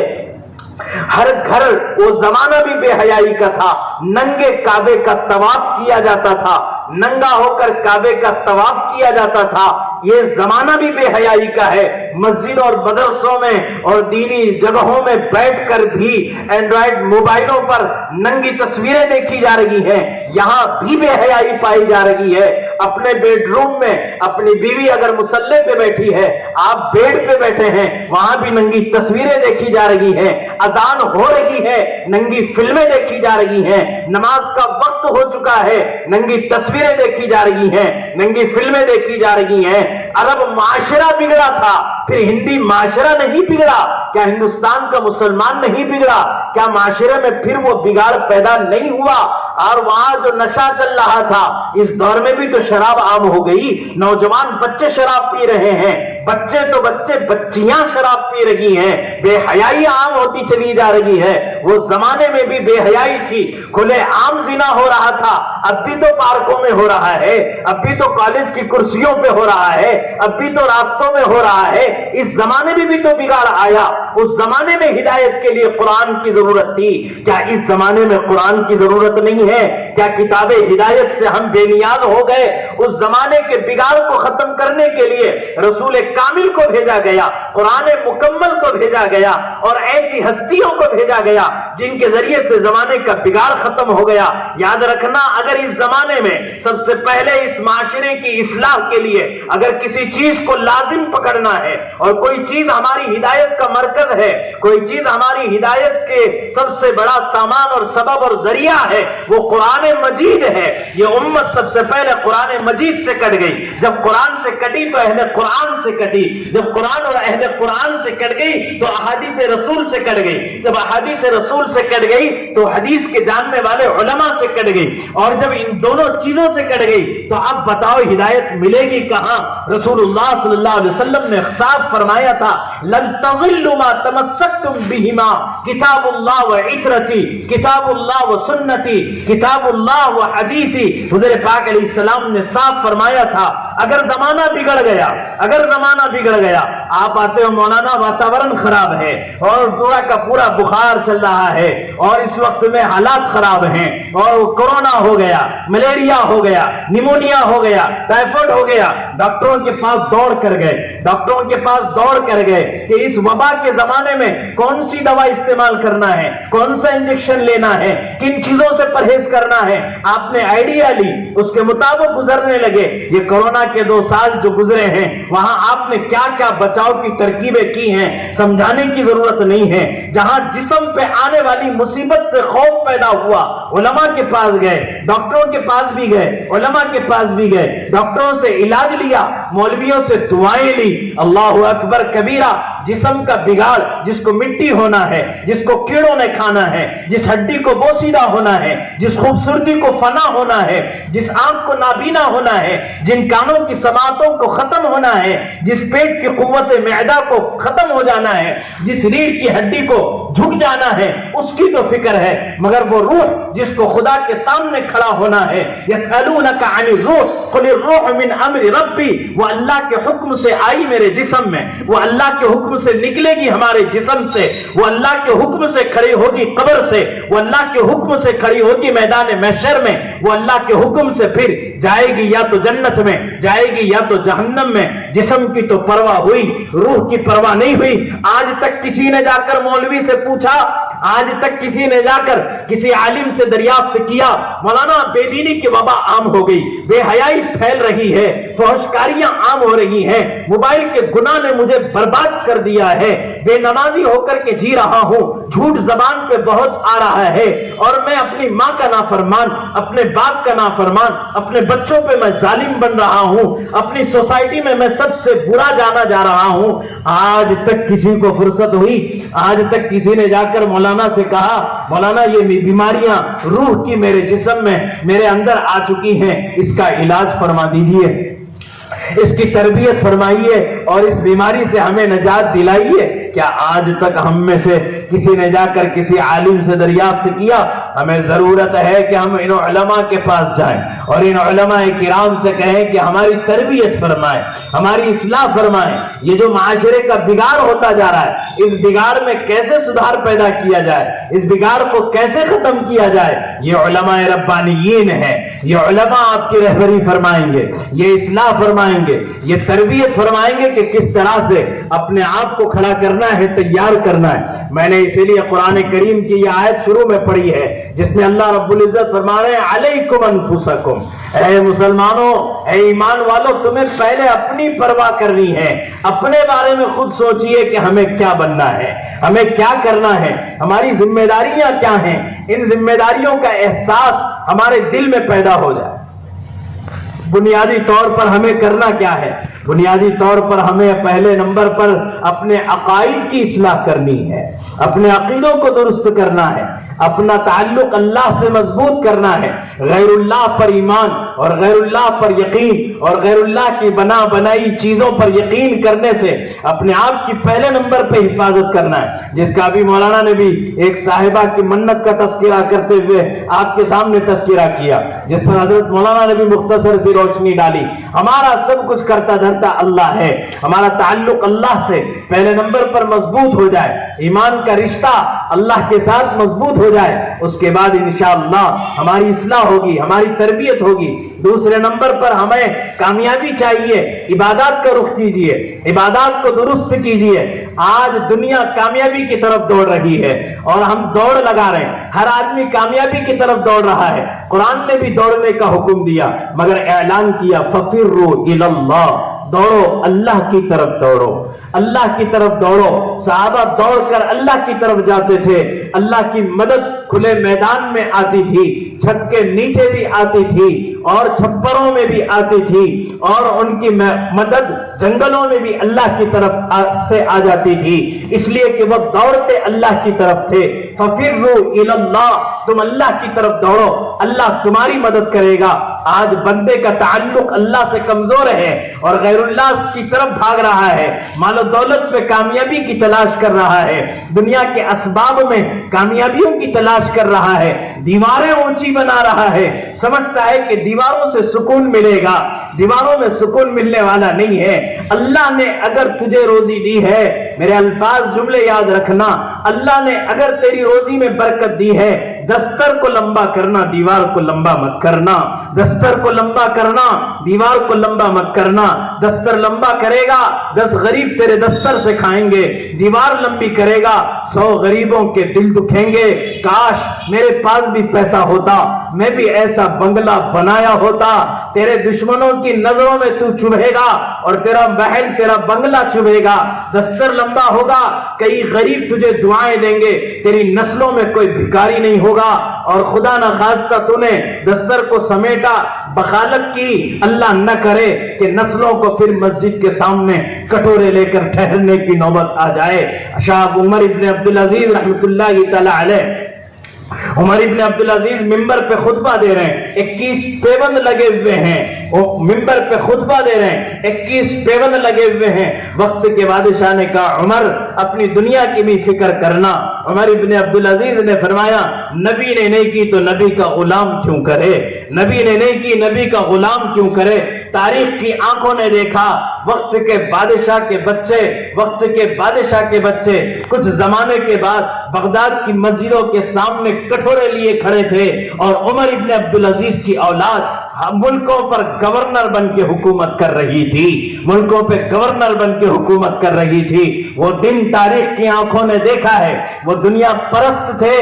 ہر گھر، وہ زمانہ بھی بے حیائی کا تھا، ننگے کعبے کا طواف کیا جاتا تھا، ننگا ہو کر کعبے کا طواف کیا جاتا تھا۔ یہ زمانہ بھی بے حیائی کا ہے، مسجد اور مدرسوں میں اور دینی جگہوں میں بیٹھ کر بھی اینڈرائیڈ موبائلوں پر ننگی تصویریں دیکھی جا رہی ہیں، یہاں بھی بے حیائی پائی جا رہی ہے۔ اپنے بیڈ روم میں اپنی بیوی اگر مصلے پہ بیٹھی ہے، آپ بیڈ پہ بیٹھے ہیں، وہاں بھی ننگی تصویریں دیکھی جا رہی ہیں، اذان ہو رہی ہے، ننگی فلمیں دیکھی جا رہی ہیں، نماز کا وقت ہو چکا ہے، ننگی تصویریں دیکھی جا رہی ہیں، ننگی فلمیں دیکھی جا رہی ہیں۔ عرب معاشرہ بگڑا تھا، پھر ہندی معاشرہ نہیں بگڑا؟ کیا ہندوستان کا مسلمان نہیں بگڑا؟ کیا معاشرے میں پھر وہ بگاڑ پیدا نہیں ہوا؟ اور وہاں جو نشہ چل رہا تھا، اس دور میں بھی تو شراب عام ہو گئی، نوجوان بچے شراب پی رہے ہیں، بچے تو بچے، بچیاں شراب پی رہی ہیں، بے حیائی عام ہوتی چلی جا رہی ہے۔ وہ زمانے میں بھی بے حیائی تھی، کھلے عام زنا ہو رہا تھا، اب بھی تو پارکوں میں ہو رہا ہے، اب بھی تو کالج کی کرسیوں پہ ہو رہا ہے، اب بھی تو راستوں میں ہو رہا ہے۔ اس زمانے میں بھی تو بگاڑ آیا، اس زمانے میں ہدایت کے لیے قرآن کی ضرورت تھی، کیا اس زمانے میں قرآن کی ضرورت نہیں ہے؟ کیا کتاب ہدایت سے ہم بے نیاز ہو گئے؟ اس زمانے کے بگاڑ کو ختم کرنے کے لیے رسول کامل کو بھیجا گیا، قرآن مکمل کو بھیجا گیا، اور ایسی ہستیوں کو بھیجا گیا جن کے ذریعے سے زمانے کا بگاڑ ختم ہو گیا۔ یاد رکھنا، اگر اس زمانے میں سب سے پہلے اس معاشرے کی اصلاح کے لیے اگر کسی چیز کو لازم پکڑنا ہے، اور کوئی چیز ہماری ہدایت کا مرکز ہے، کوئی چیز ہماری ہدایت کے سب سے بڑا سامان اور سبب اور ذریعہ ہے، وہ قرآن مجید ہے۔ یہ امت سب سے پہلے قرآن مجید سے کٹ گئی۔ جب قرآن سے کٹی تو اہل قرآن سے کٹی، جب قرآن اور اہل قرآن سے کٹ گئی تو احادیث رسول سے کٹ گئی، جب احادیث رسول سے کٹ گئی تو حدیث کے جاننے والے علماء سے کٹ گئی، اور جب ان دونوں چیزوں سے کٹ گئی تو اب بتاؤ ہدایت ملے گی کہاں؟ رسول اللہ صلی اللہ علیہ وسلم نے صاف فرمایا تھا، لن تضلوا ما تمسکتم بہما کتاب اللہ و عترتی، کتاب اللہ و سنتی، کتاب اللہ و حدیثی۔ حضور پاک علیہ السلام نے صاف فرمایا تھا، اگر زمانہ بگڑ گیا، اگر زمانہ بگڑ گیا، آپ آتے ہو مولانا واتاورن خراب ہے اور پورا کا پورا بخار چل رہا ہے، اور اس وقت میں حالات خراب ہیں، اور کورونا ہو گیا، ملیریا ہو گیا، نیمونیا ہو گیا، ٹائیفائڈ ہو گیا، ڈاکٹروں کے پاس دوڑ کر گئے، ڈاکٹروں کے پاس دوڑ کر گئے کہ اس وبا کے زمانے میں کون سی دوا استعمال کرنا ہے، کون سا انجیکشن لینا ہے، کن چیزوں سے پرہیز کرنا ہے۔ آپ نے آئیڈیا لی، اس کے مطابق گزرنے لگے۔ یہ کورونا کے 2 سال جو گزرے ہیں، وہاں آپ نے کیا کیا بچاؤ کی ترکیبیں کی ہیں، سمجھانے کی ضرورت نہیں ہے۔ جہاں جسم پہ آنے والی مصیبت سے خوف پیدا ہوا، علماء کے پاس گئے، ڈاکٹروں کے پاس بھی گئے، علماء کے پاس بھی گئے، ڈاکٹروں سے علاج لیا، مولویوں سے دعائیں لی۔ اللہ اکبر کبیرہ۔ جسم کا بگاڑ، جس کو مٹی ہونا ہے، جس کو کیڑوں نے کھانا ہے، جس ہڈی کو بوسیدہ ہونا ہے، جس خوبصورتی کو فنا ہونا ہے، جس آنکھ کو نابینا ہونا ہے، جن کانوں کی سماعتوں کو ختم ہونا ہے، جس پیٹ کی قوت معدہ کو ختم ہو جانا ہے، جس ریڑھ کی ہڈی کو جھک جانا ہے، اس کی تو فکر ہے، مگر وہ روح جس کو خدا کے سامنے کھڑا ہونا ہے، یسألونک عن الروح قل الروح من امر ربی، وہ اللہ کے حکم سے آئی میرے جسم میں، وہ اللہ کے حکم سے نکلے گی ہمارے جسم سے، وہ اللہ کے حکم سے کھڑی ہوگی قبر سے، وہ اللہ کے حکم سے کھڑی ہوگی میدان محشر میں، وہ اللہ کے حکم سے پھر جائے گی یا تو جنت میں، جائے گی یا تو جہنم میں۔ جسم کی تو پرواہ ہوئی، روح کی پرواہ نہیں ہوئی۔ آج تک کسی نے جا کر مولوی سے پوچھا، آج تک کسی نے جا کر کسی عالم سے دریافت کیا، مولانا بے دینی کی وبا عام ہو گئی، بے حیائی پھیل رہی ہے، فحشکاریاں عام ہو رہی ہیں، موبائل کے گناہ نے مجھے برباد کر دیا ہے، بے نمازی ہو کر کے جی رہا ہوں، جھوٹ زبان پہ بہت آ رہا ہے، اور میں اپنی ماں کا نافرمان، اپنے باپ کا نافرمان، اپنے بچوں پہ میں ظالم بن رہا ہوں، اپنی سوسائٹی میں میں سب سے برا جانا جا رہا ہوں۔ آج تک کسی کو فرصت ہوئی، آج تک کسی نے جا کر مولانا سے کہا، مولانا یہ بیماریاں روح کی میرے جسم میں میرے اندر آ چکی ہیں، اس کا علاج فرما دیجئے، اس کی تربیت فرمائیے اور اس بیماری سے ہمیں نجات دلائیے؟ کیا آج تک ہم میں سے کسی نے جا کر کسی عالم سے دریافت کیا؟ ہمیں ضرورت ہے کہ ہم ان علماء کے پاس جائیں اور ان علماء کرام سے کہیں کہ ہماری تربیت فرمائیں، ہماری اصلاح فرمائیں۔ یہ جو معاشرے کا بگاڑ ہوتا جا رہا ہے، اس بگاڑ میں کیسے سدھار پیدا کیا جائے، اس بگاڑ کو کیسے ختم کیا جائے، یہ علماء ربانیین ہیں۔ یہ علماء آپ کی رہبری فرمائیں گے، یہ اصلاح فرمائیں گے، یہ تربیت فرمائیں گے کہ کس طرح سے اپنے آپ کو کھڑا کرنا ہے، تیار کرنا ہے۔ میں نے اسی لیے قرآن کریم کی یہ آیت شروع میں پڑھی ہے جس میں اللہ رب العزت فرما رہے ہیں، علیکم انفسکم، اے مسلمانوں، اے ایمان والوں، تمہیں پہلے اپنی پرواہ کرنی ہے، اپنے بارے میں خود سوچئے کہ ہمیں کیا بننا ہے، ہمیں کیا کرنا ہے، ہماری ذمہ داریاں کیا ہیں۔ ان ذمہ داریوں کا احساس ہمارے دل میں پیدا ہو جائے۔ بنیادی طور پر ہمیں کرنا کیا ہے؟ بنیادی طور پر ہمیں پہلے نمبر پر اپنے عقائد کی اصلاح کرنی ہے، اپنے عقیدوں کو درست کرنا ہے، اپنا تعلق اللہ سے مضبوط کرنا ہے، غیر اللہ پر ایمان اور غیر اللہ پر یقین اور غیر اللہ کی بنا بنائی چیزوں پر یقین کرنے سے اپنے آپ کی پہلے نمبر پہ حفاظت کرنا ہے، جس کا ابھی مولانا نے بھی ایک صاحبہ کی منت کا تذکرہ کرتے ہوئے آپ کے سامنے تذکرہ کیا، جس پر حضرت مولانا نے بھی مختصر سی روشنی ڈالی۔ ہمارا سب کچھ کرتا دھرتا اللہ ہے، ہمارا تعلق اللہ سے پہلے نمبر پر مضبوط ہو جائے، ایمان کا رشتہ اللہ کے ساتھ مضبوط ہو جائے، اس کے بعد انشاءاللہ ہماری اصلاح ہوگی، ہماری تربیت ہوگی۔ دوسرے نمبر پر ہمیں کامیابی چاہیے، عبادات کا رخ کیجئے، عبادات کو درست کیجئے۔ آج دنیا کامیابی کی طرف دوڑ رہی ہے اور ہم دوڑ لگا رہے ہیں، ہر آدمی کامیابی کی طرف دوڑ رہا ہے۔ قرآن نے بھی دوڑنے کا حکم دیا، مگر اعلان کیا فَفِرُّوا إِلَى اللَّهِ، دوڑو اللہ کی طرف، دوڑو اللہ کی طرف دوڑو۔ صحابہ دوڑ کر اللہ کی طرف جاتے تھے، اللہ کی مدد کھلے میدان میں آتی تھی، چھت کے نیچے بھی آتی تھی اور چھپروں میں بھی آتی تھی، اور ان کی مدد جنگلوں میں بھی اللہ کی طرف سے آ جاتی تھی، اس لیے کہ وہ دوڑتے اللہ کی طرف تھے۔ فَفِرُّوا إِلَى اللَّهِ، تم اللہ کی طرف دوڑو، اللہ تمہاری مدد کرے گا۔ آج بندے کا تعلق اللہ سے کمزور ہے اور غیر اللہ کی طرف بھاگ رہا ہے، مال و دولت میں کامیابی کی تلاش کر رہا ہے، دنیا کے اسباب میں کامیابیوں کی تلاش کر رہا ہے، دیواریں اونچی بنا رہا ہے، سمجھتا ہے کہ دیواروں سے سکون ملے گا، دیواروں میں سکون ملنے والا نہیں ہے۔ اللہ نے اگر تجھے روزی دی ہے، میرے الفاظ جملے یاد رکھنا، اللہ نے اگر تیری روزی میں برکت دی ہے، دستر کو لمبا کرنا، دیوار کو لمبا مت کرنا، دستر کو لمبا کرنا، دیوار کو لمبا مت کرنا۔ دستر لمبا کرے گا 10 غریب تیرے دستر سے کھائیں گے، دیوار لمبی کرے گا 100 غریبوں کے دل دکھیں گے۔ کاش میرے پاس بھی پیسہ ہوتا، میں بھی ایسا بنگلہ بنایا ہوتا، تیرے دشمنوں کی نظروں میں تو چبھے گا اور تیرا محل تیرا بنگلہ چبھے گا۔ دستر لمبا ہوگا، کئی غریب تجھے دعائیں دیں گے، تیری نسلوں میں کوئی بھکاری نہیں ہوگا، اور خدا نہ خواستہ تو نے دستر کو سمیٹا، بخالت کی، اللہ نہ کرے کہ نسلوں کو پھر مسجد کے سامنے کٹورے لے کر ٹھہرنے کی نوبت آ جائے۔ شاہ عمر ابن عبدالعزیز رحمۃ اللہ تعالی علیہ، عمر ابن عبدالعزیز ممبر پہ خطبہ دے رہے ہیں، 21 پیوند لگے ہوئے ہیں، وہ ممبر پہ خطبہ دے رہے ہیں، 21 پیوند لگے ہوئے ہیں۔ وقت کے بادشاہ نے کہا عمر اپنی دنیا کی بھی فکر کرنا۔ عمر ابن عبدالعزیز نے فرمایا نبی نے نہیں کی تو نبی کا غلام کیوں کرے، نبی نے نہیں کی نبی کا غلام کیوں کرے۔ تاریخ کی آنکھوں نے دیکھا وقت کے بادشاہ کے بچے، وقت کے بادشاہ کے بچے کچھ زمانے کے بعد بغداد کی مسجدوں کے سامنے کٹورے لیے کھڑے تھے، اور عمر ابن عبدالعزیز کی اولاد ملکوں پر گورنر بن کے حکومت کر رہی تھی، ملکوں پہ گورنر بن کے حکومت کر رہی تھی۔ وہ دن تاریخ کی آنکھوں نے دیکھا ہے، وہ دنیا پرست تھے،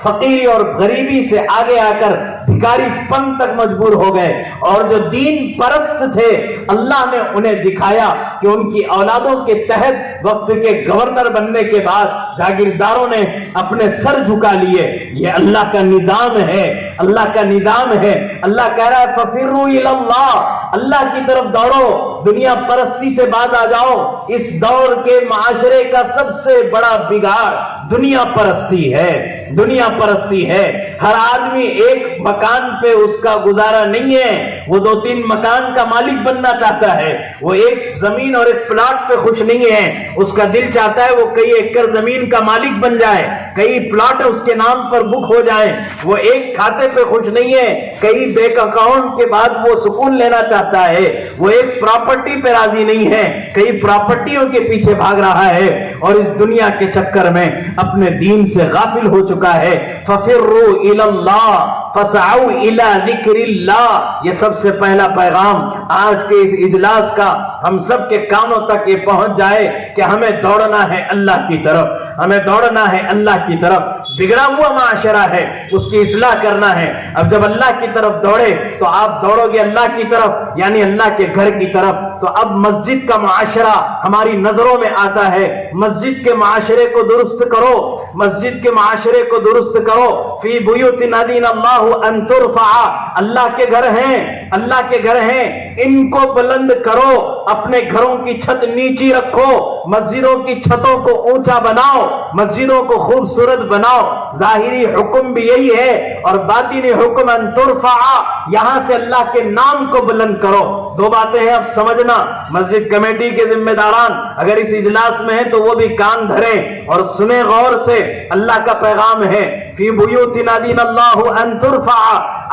فقیری اور غریبی سے آگے آ کر بھکاری پن تک مجبور ہو گئے، اور جو دین پرست تھے اللہ نے انہیں دکھایا کہ ان کی اولادوں کے تحت وقت کے گورنر بننے کے بعد جاگیرداروں نے اپنے سر جھکا لیے۔ یہ اللہ کا نظام ہے، اللہ کا نظام ہے۔ اللہ کہہ رہا ہے فَفِرُّوا إِلَى اللَّهِ، اللہ کی طرف دوڑو، دنیا پرستی سے باز آ جاؤ۔ اس دور کے معاشرے کا سب سے بڑا بگاڑ دنیا پرستی ہے، دنیا پرستی ہے۔ ہر آدمی ایک مکان پہ اس کا گزارا نہیں ہے، وہ 2-3 مکان کا مالک بننا چاہتا ہے، وہ ایک زمین اور ایک پلاٹ پہ خوش نہیں ہے، اس کا دل چاہتا ہے وہ کئی ایکڑ زمین کا مالک بن جائے، کئی پلاٹ اس کے نام پر بک ہو جائیں۔ وہ ایک کھاتے پہ خوش نہیں ہے، کئی بینک اکاؤنٹ کے بعد وہ سکون لینا چاہتا ہے۔ وہ ایک پراپرٹی پہ راضی نہیں ہے، کئی پراپرٹیوں کے پیچھے بھاگ رہا ہے، اور اس دنیا کے چکر میں اپنے دین سے غافل ہو چکا ہے۔ فَفِرُّوا إِلَى اللَّهِ فَسَعُوا إِلَى ذِكْرِ اللَّهِ، یہ سب سے پہلا پیغام آج کے اس اجلاس کا ہم سب کے کانوں تک یہ پہنچ جائے کہ ہمیں دوڑنا ہے اللہ کی طرف، ہمیں دوڑنا ہے اللہ کی طرف۔ بگڑا ہوا معاشرہ ہے، اس کی اصلاح کرنا ہے۔ اب جب اللہ کی طرف دوڑے تو آپ دوڑو گے اللہ کی طرف، یعنی اللہ کے گھر کی طرف۔ تو اب مسجد کا معاشرہ ہماری نظروں میں آتا ہے، مسجد کے معاشرے کو درست کرو، مسجد کے معاشرے کو درست کرو۔ فی بیوت اذن اللہ ان ترفع، اللہ کے گھر ہیں، اللہ کے گھر ہیں، ان کو بلند کرو، اپنے گھروں کی چھت نیچی رکھو، مسجدوں کی چھتوں کو اونچا بناؤ، مسجدوں کو خوبصورت بناؤ۔ بناؤ. ظاہری حکم بھی یہی ہے اور باطنی حکم ان ترفع, یہاں سے اللہ کے نام کو بلند کرو. دو باتیں ہیں, اب سمجھنا. مسجد کمیٹی کے ذمہ داران اگر اس اجلاس میں ہیں تو وہ بھی کان دھریں اور سنیں غور سے. اللہ کا پیغام ہے فی بیوتنا دین اللہ ان ترفع,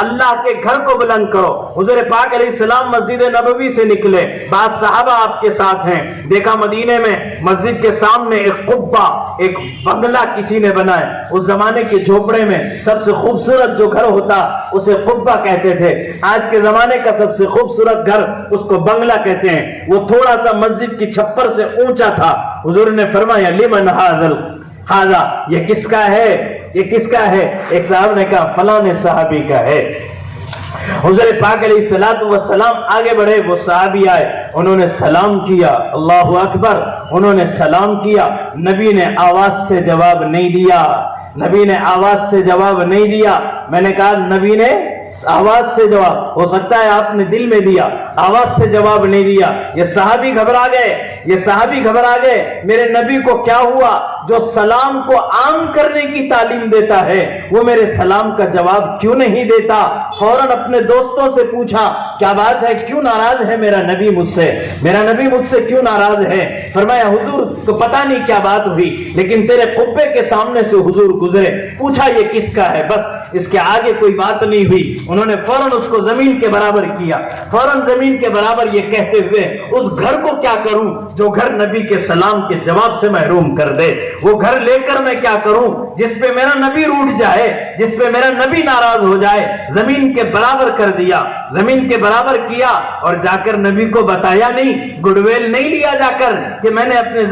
اللہ کے گھر کو بلند کرو. حضور پاک علیہ السلام مسجد نبوی سے نکلے, بعض صحابہ آپ کے ساتھ ہیں. دیکھا مدینے میں مسجد کے سامنے ایک قبہ, ایک بنگلہ کسی نے بنایا. اس زمانے کے جھوپڑے میں سب سے خوبصورت جو گھر ہوتا اسے قبہ کہتے تھے. آج کے زمانے کا سب سے خوبصورت گھر اس کو بنگلہ کہتے ہیں. وہ تھوڑا سا مسجد کی چھپر سے اونچا تھا. حضور نے فرمایا لمن ہذا, یہ کس کا ہے, یہ کس کا ہے؟ ایک صاحب نے کہا فلاں صحابی کا ہے. حضور پاک علیہ الصلوۃ والسلام آگے بڑھے, وہ صحابی آئے, انہوں نے سلام کیا, اللہ اکبر, انہوں نے سلام کیا. نبی نے آواز سے جواب نہیں دیا, نبی نے آواز سے جواب نہیں دیا. میں نے کہا نبی نے آواز سے جواب, ہو سکتا ہے آپ نے دل میں دیا, آواز سے جواب نہیں دیا. یہ صحابی گھبرا گئے, یہ صحابی گھبرا گئے. میرے نبی کو کیا ہوا؟ جو سلام کو عام کرنے کی تعلیم دیتا ہے وہ میرے سلام کا جواب کیوں نہیں دیتا؟ فوراً اپنے دوستوں سے پوچھا کیا بات ہے, کیوں ناراض ہے میرا نبی مجھ سے, میرا نبی مجھ سے کیوں ناراض ہے؟ فرمایا حضور کو پتہ نہیں کیا بات ہوئی, لیکن تیرے قبے کے سامنے سے حضور گزرے, پوچھا یہ کس کا ہے, بس اس کے آگے کوئی بات نہیں ہوئی. انہوں نے فوراً اس کو زمین کے برابر کیا, فوراً زمین کے برابر, یہ کہتے ہوئے اس گھر کو کیا کروں جو گھر نبی کے سلام کے جواب سے محروم کر دے, وہ گھر لے کر میں کیا کروں جس پہ میرا نبی روٹھ جائے, جس پہ میرا نبی ناراض ہو جائے. زمین کے برابر کر دیا, زمین کے برابر کیا, اور جا کر نبی کو بتایا نہیں, گڈ ویل نہیں لیا جا کر کہ میں نے اپنے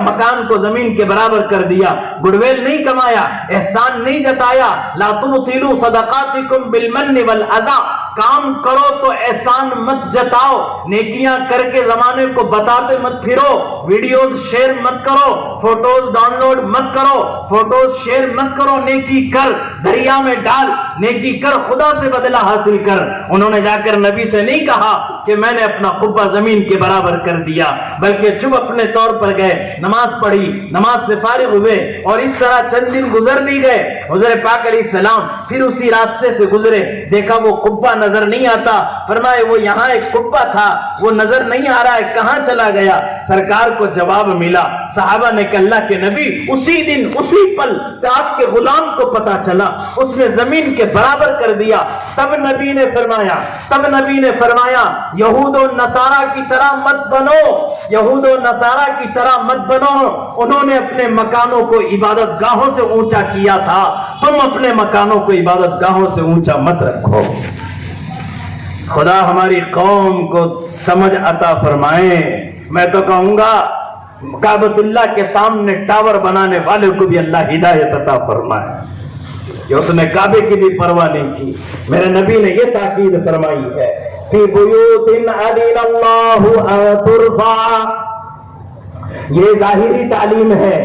مکان کو زمین کے برابر کر دیا, گڈ ویل نہیں کمایا, احسان نہیں جتایا. لا تبطلوا صدقاتکم بالمن والاذى, کام کرو تو احسان مت جتاؤ, نیکیاں کر کے زمانے کو بتاتے مت پھرو, ویڈیوز شیئر مت کرو, فوٹوز ڈاؤن لوڈ مت کرو, فوٹوز شیئر مت کرو. نیکی کر, دریا میں ڈال, نیکی کر, خدا سے بدلہ حاصل کر. انہوں نے جا کر نبی سے نہیں کہا کہ میں نے اپنا قبہ زمین کے برابر کر دیا, بلکہ چپ اپنے طور پر گئے, نماز پڑھی, نماز سے فارغ ہوئے, اور اس طرح چند دن گزر نہیں گئے. حضور پاک علیہ السلام پھر اسی راستے سے گزرے, دیکھا وہ قبہ نظر نہیں آتا. فرمائے وہ یہاں ایک قبہ تھا, وہ نظر نہیں آ رہا ہے, کہاں چلا گیا؟ سرکار کو جواب ملا. صحابہ نے کہا اللہ کے نبی اسی دن اسی پل آپ کے غلام کو پتا چلا, اس نے زمین کے برابر کر دیا. تب نبی نے فرمایا یہود و نصارہ کی طرح مت بنو, یہود و نصارہ کی طرح مت بنو. انہوں نے اپنے مکانوں کو عبادت گاہوں سے اونچا کیا تھا, تم اپنے مکانوں کو عبادت گاہوں سے اونچا مت رکھو. خدا ہماری قوم کو سمجھ عطا فرمائے. میں تو کہوں گا کعبۃ اللہ کے سامنے ٹاور بنانے والے کو بھی اللہ ہدایت عطا فرمائے کہ اس نے کعبے کی بھی پرواہ نہیں کی. میرے نبی نے یہ تاکید فرمائی ہے فی بیوت اذن اللہ ان ترفع. یہ ظاہری تعلیم ہے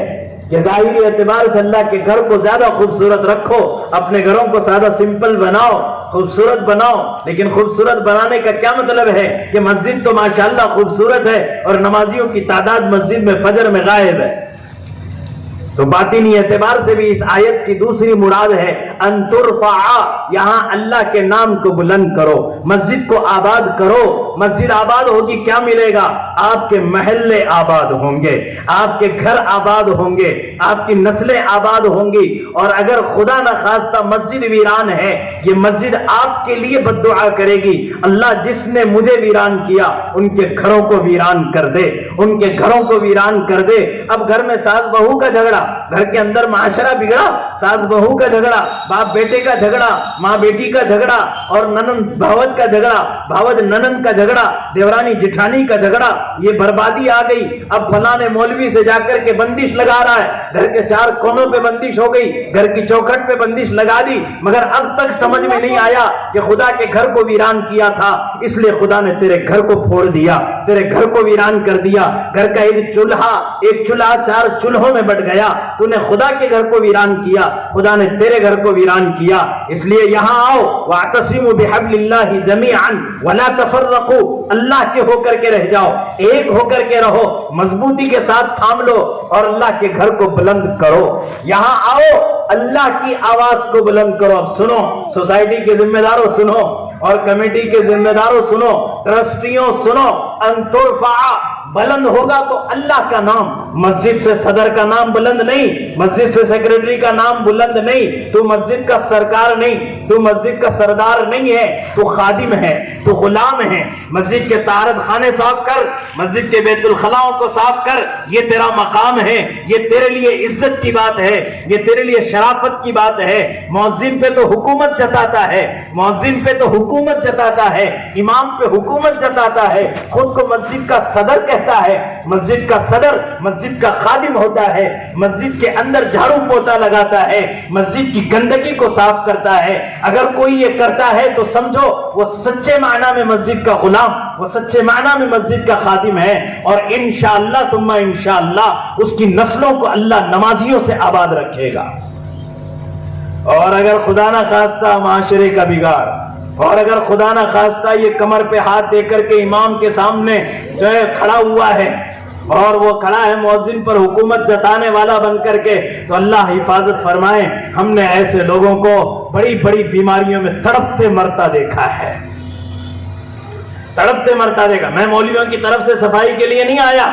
کہ ظاہری اعتبار سے اللہ کے گھر کو زیادہ خوبصورت رکھو, اپنے گھروں کو زیادہ سمپل بناؤ, خوبصورت بناؤ. لیکن خوبصورت بنانے کا کیا مطلب ہے کہ مسجد تو ماشاءاللہ خوبصورت ہے اور نمازیوں کی تعداد مسجد میں فجر میں غائب ہے؟ تو باطنی اعتبار سے بھی اس آیت کی دوسری مراد ہے ان ترفع, یہاں اللہ کے نام کو بلند کرو, مسجد کو آباد کرو. مسجد آباد ہوگی کیا ملے گا؟ آپ کے محلے آباد ہوں گے, آپ کے گھر آباد ہوں گے, آپ کی نسلیں آباد ہوں گی. اور اگر خدا نہ خواستہ مسجد ویران ہے, یہ مسجد آپ کے لیے بد دعا کرے گی, اللہ جس نے مجھے ویران کیا ان کے گھروں کو ویران کر دے, ان کے گھروں کو ویران کر دے. اب گھر میں ساس بہو کا جھگڑا, گھر کے اندر معاشرہ بگڑا, ساس بہو کا جھگڑا, باپ بیٹے کا جھگڑا, ماں بیٹی کا جھگڑا, اور ننند بھاوج کا جھگڑا, بھاوج ننند کا جھگڑا, دیورانی جٹھانی کا جھگڑا. یہ بربادی آ گئی. اب فلاں مولوی سے جا کر کے بندش لگا رہا ہے, گھر کے چار کونوں پہ بندش ہو گئی, گھر کی چوکھٹ پہ بندش لگا دی, مگر اب تک سمجھ میں نہیں آیا کہ خدا کے گھر کو ویران کیا تھا, اس لیے خدا نے تیرے گھر کو پھوڑ دیا, تیرے گھر کو ویران کر دیا. گھر کا ایک چولہا چار چولہوں میں بٹ گیا. تو نے خدا کے گھر کو ویران کیا, خدا نے تیرے گھر کو ویران کیا. اس لیے یہاں آؤ, واعتصموا بحبل اللہ جميعا ولا تفرقوا, اللہ کے ہو کر کے رہ جاؤ, ایک ہو کر کے رہو, مضبوطی کے ساتھ تھام لو اور اللہ کے گھر کو بلند کرو. یہاں آؤ, اللہ کی آواز کو بلند کرو. اب سنو, سوسائٹی کے ذمہ داروں سنو, اور کمیٹی کے ذمہ داروں سنو, ٹرسٹیوں سنو, ان ترفع, بلند ہوگا تو اللہ کا نام, مسجد سے صدر کا نام بلند نہیں, مسجد سے سیکرٹری کا نام بلند نہیں. تو مسجد کا سرکار نہیں, تو مسجد کا سردار نہیں ہے, تو خادم ہے, تو غلام ہے. مسجد کے طہارت خانے صاف کر, مسجد کے بیت الخلاؤں کو صاف کر, یہ تیرا مقام ہے, یہ تیرے لیے عزت کی بات ہے, یہ تیرے لیے شرافت کی بات ہے. مؤذن پہ تو حکومت جتاتا ہے, مؤذن پہ تو حکومت جتاتا ہے, امام پہ حکومت جتاتا ہے, خود کو مسجد کا صدر کہتا ہے. مسجد کا صدر مسجد کا خادم ہوتا ہے, مسجد کے اندر جھاڑو پوتا لگاتا ہے, مسجد کی گندگی کو صاف کرتا ہے. اگر کوئی یہ کرتا ہے تو سمجھو وہ سچے معنی میں مسجد کا غلام, وہ سچے معنی میں مسجد کا خادم ہے. اور انشاءاللہ ثم انشاءاللہ اس کی نسلوں کو اللہ نمازیوں سے آباد رکھے گا. اور اگر خدا نہ خواستہ معاشرے کا بگاڑ, اور اگر خدا نہ خواستہ یہ کمر پہ ہاتھ دے کر کے امام کے سامنے جو ہے کھڑا ہوا ہے, اور وہ کھڑا ہے مؤذن پر حکومت جتانے والا بن کر کے, تو اللہ حفاظت فرمائے. ہم نے ایسے لوگوں کو بڑی بڑی بیماریوں میں تڑپتے مرتا دیکھا ہے, تڑپتے مرتا دیکھا. میں مولویوں کی طرف سے صفائی کے لیے نہیں آیا,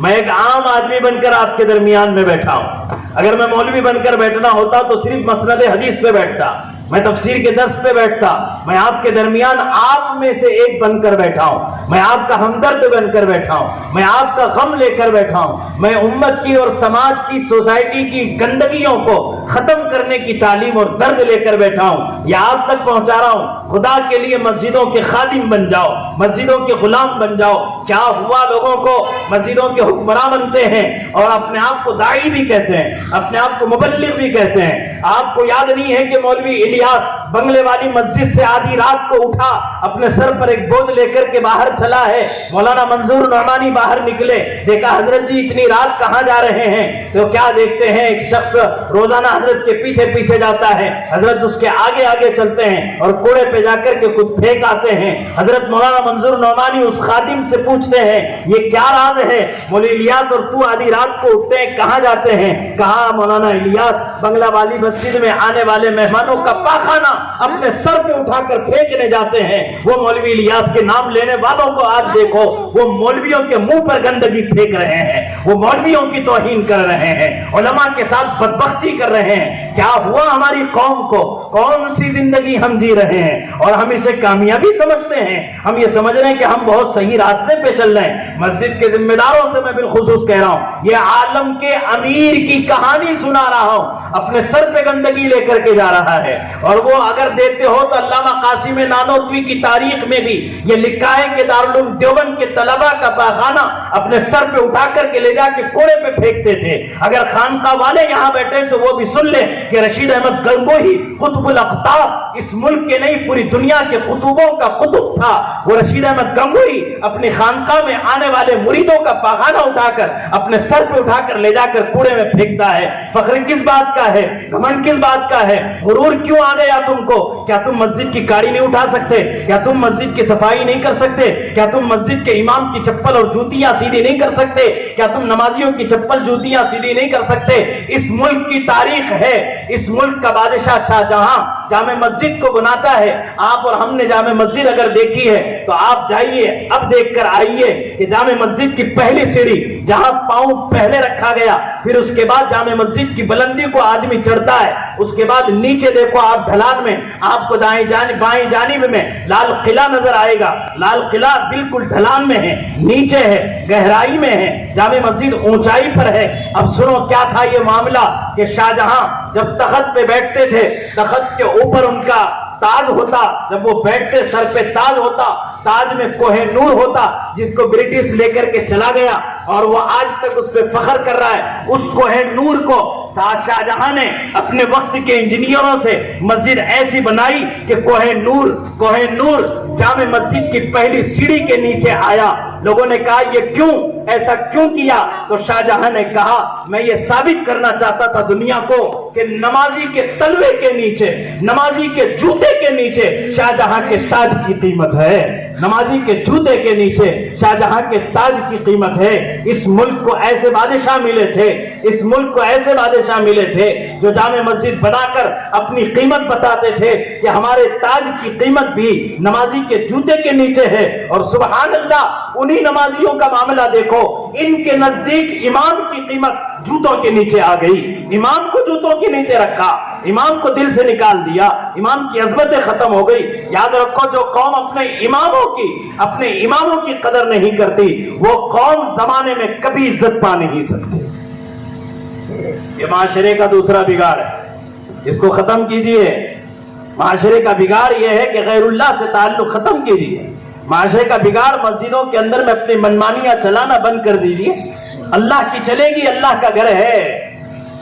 میں ایک عام آدمی بن کر آپ کے درمیان میں بیٹھا ہوں. اگر میں مولوی بن کر بیٹھنا ہوتا تو صرف مسند حدیث پہ بیٹھتا, میں تفسیر کے درس پہ بیٹھتا. میں آپ کے درمیان آپ میں سے ایک بن کر بیٹھا ہوں, میں آپ کا ہمدرد بن کر بیٹھا ہوں, میں آپ کا غم لے کر بیٹھا ہوں, میں امت کی اور سماج کی, سوسائٹی کی گندگیوں کو ختم کرنے کی تعلیم اور درد لے کر بیٹھا ہوں. یہ آپ تک پہنچا رہا ہوں. خدا کے لیے مسجدوں کے خادم بن جاؤ, مسجدوں کے غلام بن جاؤ. کیا ہوا, لوگوں کو مسجدوں کے حکمراں بنتے ہیں اور اپنے آپ کو داعی بھی کہتے ہیں, اپنے آپ کو مبلغ بھی کہتے ہیں. آپ کو یاد نہیں ہے کہ مولوی الیاس بنگلے والی مسجد سے آدھی رات کو اٹھا, اپنے سر پر ایک بوجھ لے کر کے باہر چلا ہے. مولانا منظور نعمانی باہر نکلے, دیکھا حضرت جی اتنی رات کہاں جا رہے ہیں؟ تو کیا دیکھتے ہیں, ایک شخص روزانہ حضرت کے پیچھے پیچھے جاتا ہے, حضرت اس کے آگے آگے چلتے ہیں اور کوڑے پہ جا کر کے کچھ پھینک آتے ہیں. حضرت مولانا منظور نعمانی اس خادم سے پوچھتے ہیں یہ کیا راز ہے, مولوی الیاس اور تو آدھی رات کو اٹھتے ہیں, کہاں جاتے ہیں؟ کہا مولانا الیاس بنگلہ والی مسجد میں آنے والے مہمانوں کا پاخانہ اپنے سر پہ اٹھا کر پھینکنے جاتے ہیں. وہ مولوی الیاس کے نام لینے والوں کو آج دیکھو, وہ مولویوں کے منہ پر گندگی پھینک رہے ہیں, وہ مولویوں کی توہین کر رہے ہیں, علماء کے ساتھ بدبختی کر رہے ہیں. کیا ہوا ہماری قوم کو, کون سی زندگی ہم جی رہے ہیں اور ہم اسے کامیابی سمجھتے ہیں؟ ہم یہ سمجھ رہے ہیں کہ ہم بہت صحیح راستے پہ چل رہے ہیں. مسجد کے ذمہ داروں سے میں بالخصوص کہہ رہا ہوں, یہ عالم کے امیر کی کہانی سنا رہا ہوں, اپنے سر پہ گندگی لے کر کے جا رہا ہے. اور وہ اگر دیکھتے ہو تو علامہ قاسم نانوتوی کی تاریخ میں بھی یہ لکھا ہے کہ دارالعلوم دیوبند کے طلباء کا پاخانہ اپنے سر پہ اٹھا کر کے لے جا کے کوڑے پہ پھینکتے تھے. اگر خانقاہ والے یہاں بیٹھے تو وہ بھی سن لیں کہ رشید احمد گنگوہی قطب الاقطاب اس ملک کے نہیں پوری دنیا کے قطبوں کا قطب تھا. وہ رشید احمد گنگوہی اپنی خانقاہ میں آنے والے مریدوں کا پاخانہ اٹھا کر اپنے سر پہ اٹھا کر لے جا کر کوڑے میں پھینکتا ہے. فخر کس بات کا ہے, گھمنڈ کس بات کا ہے, غرور کیوں آ گیا تم کو؟ کیا تم مسجد کی کاڑی نہیں اٹھا سکتے؟ کیا تم مسجد کی صفائی نہیں کر سکتے؟ کیا تم مسجد کے امام کی چپل اور جوتیاں سیدھی نہیں کر سکتے؟ کیا تم نمازیوں کی چپل جوتیاں سیدھی نہیں کر سکتے؟ اس ملک کی تاریخ ہے, اس ملک کا بادشاہ شاہ جہاں جامع مسجد کو بناتا ہے. آپ اور ہم نے جامع مسجد اگر دیکھی ہے تو آپ جائیے, اب دیکھ کر آئیے کہ جامع مسجد کی پہلی سیڑھی جہاں پاؤں پہلے رکھا گیا, پھر اس کے بعد جامع مسجد کی بلندی کو آدمی چڑھتا ہے, اس کے بعد نیچے دیکھو آپ ڈھلان میں, آپ کو دائیں جانب بائیں جانب میں لال قلعہ نظر آئے گا. لال قلعہ بالکل ڈھلان میں ہے, نیچے ہے, گہرائی میں ہے, جامع مسجد اونچائی پر ہے. اب سنو کیا تھا یہ معاملہ کہ شاہجہاں جب تخت پہ بیٹھتے تھے, تخت کے اوپر ان کا تاج ہوتا, جب وہ بیٹھتے سر پہ تاج ہوتا, تاج میں کوہ نور ہوتا جس کو برٹش لے کر کے چلا گیا اور وہ آج تک اس پہ فخر کر رہا ہے. اس کوہ نور کو شاہ جہاں نے اپنے وقت کے انجینئروں سے مسجد ایسی بنائی کہ کوہ نور جامع مسجد کی پہلی سیڑھی کے نیچے آیا. لوگوں نے کہا یہ کیوں؟ ایسا کیوں کیا؟ تو شاہ جہاں نے کہا میں یہ ثابت کرنا چاہتا تھا دنیا کو کہ نمازی کے تلوے کے نیچے، نمازی کے جوتے کے نیچے شاہ جہاں کے تاج کی قیمت ہے، نمازی کے جوتے کے نیچے شاہ جہاں کے تاج کی قیمت ہے۔ اس ملک کو ایسے بادشاہ ملے تھے، اس ملک کو ایسے بادشاہ ملے تھے جو جامع مسجد بنا کر اپنی قیمت بتاتے تھے کہ ہمارے تاج کی قیمت بھی نمازی کے جوتے کے نیچے ہے۔ اور سبحان اللہ، انہی نمازیوں کا معاملہ دیکھو، ان کے نزدیک امام کی قیمت جوتوں کے نیچے آ گئی، امام کو جوتوں کے نیچے رکھا، امام کو دل سے نکال دیا، امام کی عظمتیں ختم ہو گئی۔ یاد رکھو، جو قوم اپنے اماموں کی قدر نہیں کرتی، وہ قوم زمانے میں کبھی عزت پا نہیں سکتی۔ یہ معاشرے کا دوسرا بگاڑ ہے، اس کو ختم کیجئے۔ معاشرے کا بگاڑ یہ ہے کہ غیر اللہ سے تعلق ختم کیجئے۔ معاشرے کا بگاڑ مسجدوں کے اندر میں اپنی منمانیاں چلانا بند کر دیجئے۔ اللہ کی چلے گی، اللہ کا گھر ہے،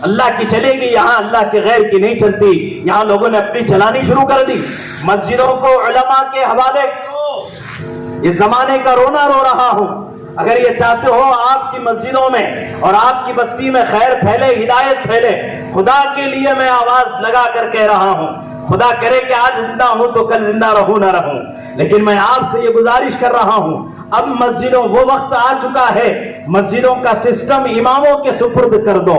اللہ کی چلے گی، یہاں اللہ کے غیر کی نہیں چلتی۔ یہاں لوگوں نے اپنی چلانی شروع کر دی۔ مسجدوں کو علماء کے حوالے کرو، یہ زمانے کا رونا رو رہا ہوں۔ اگر یہ چاہتے ہو آپ کی مسجدوں میں اور آپ کی بستی میں خیر پھیلے، ہدایت پھیلے، خدا کے لیے میں آواز لگا کر کہہ رہا ہوں، خدا کرے کہ آج زندہ ہوں تو کل زندہ رہوں نہ رہوں، لیکن میں آپ سے یہ گزارش کر رہا ہوں، اب مسجدوں وہ وقت آ چکا ہے، مسجدوں کا سسٹم اماموں کے سپرد کر دو۔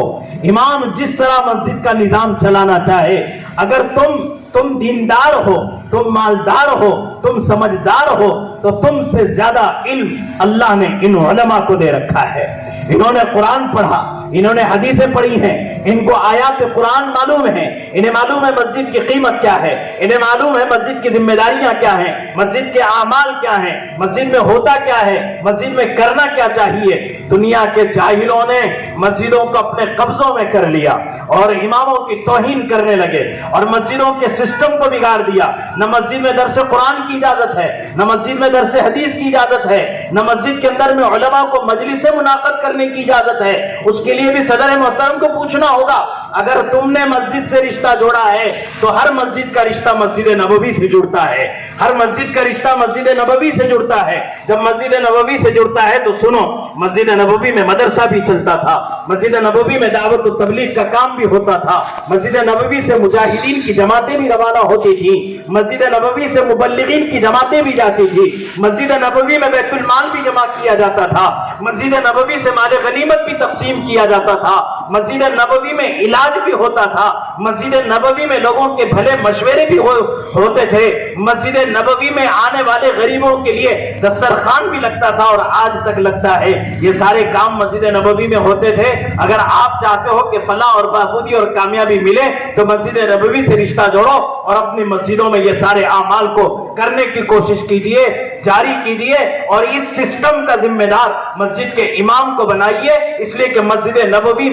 امام جس طرح مسجد کا نظام چلانا چاہے، اگر تم دیندار ہو، تم مالدار ہو، تم سمجھدار ہو، تو تم سے زیادہ علم اللہ نے ان علماء کو دے رکھا ہے۔ انہوں نے قرآن پڑھا، انہوں نے حدیثیں پڑھی ہیں، ان کو آیات قرآن معلوم ہیں، انہیں معلوم ہے مسجد کی قیمت کیا ہے، انہیں معلوم ہے مسجد کی ذمہ داریاں کیا ہیں، مسجد کے اعمال کیا ہیں، مسجد میں ہوتا کیا ہے، مسجد میں کرنا کیا چاہیے۔ دنیا کے جاہلوں نے مسجدوں کو اپنے قبضوں میں کر لیا اور اماموں کی توہین کرنے لگے اور مسجدوں کے سسٹم کو بگاڑ دیا۔ نہ مسجد میں درس قرآن کی اجازت ہے، نہ مسجد میں درس حدیث کی اجازت ہے، نہ مسجد کے اندر میں علماء کو مجلس منعقد کرنے کی اجازت ہے۔ اس کے لیے بھی صدر محترم کو پوچھنا ہوگا۔ اگر تم نے مسجد سے رشتہ جوڑا ہے تو ہر مسجد کا رشتہ مسجد نبوی سے جڑتا ہے، ہر مسجد کا رشتہ مسجد نبوی سے جڑتا ہے۔ جب مسجد نبوی سے جڑتا ہے تو سنو، مسجد نبوی میں مدرسہ بھی چلتا تھا، مسجد نبوی میں دعوت و تبلیغ کا کام بھی ہوتا تھا، مسجد نبوی سے مجاہدین کی جماعتیں بھی روانہ ہوتی تھیں، مسجد نبوی سے مبلغین کی جماعتیں بھی جاتی تھی، مسجد نبوی میں بیت المال بھی جمع کیا جاتا تھا، مسجد نبوی سے مال غنیمت بھی تقسیم کیا جاتا تھا، مسجد نبوی میں علاج بھی ہوتا تھا، مسجد نبوی میں لوگوں کے بھلے مشورے بھی ہوتے تھے، مسجد نبوی میں آنے والے غریبوں کے لیے دسترخوان بھی لگتا تھا اور آج تک لگتا ہے۔ یہ سارے کام مسجد نبوی میں ہوتے تھے۔ اگر آپ چاہتے ہو کہ فلاح اور بہبودی اور کامیابی ملے تو مسجد نبوی سے رشتہ جوڑو اور اپنی مسجدوں میں یہ سارے اعمال کو کرنے کی کوشش کیجئے، جاری کیجئے، اور اس سسٹم کا ذمہ دار مسجد کے امام کو بنائیے۔ اس لیے کہ مسجد نبوی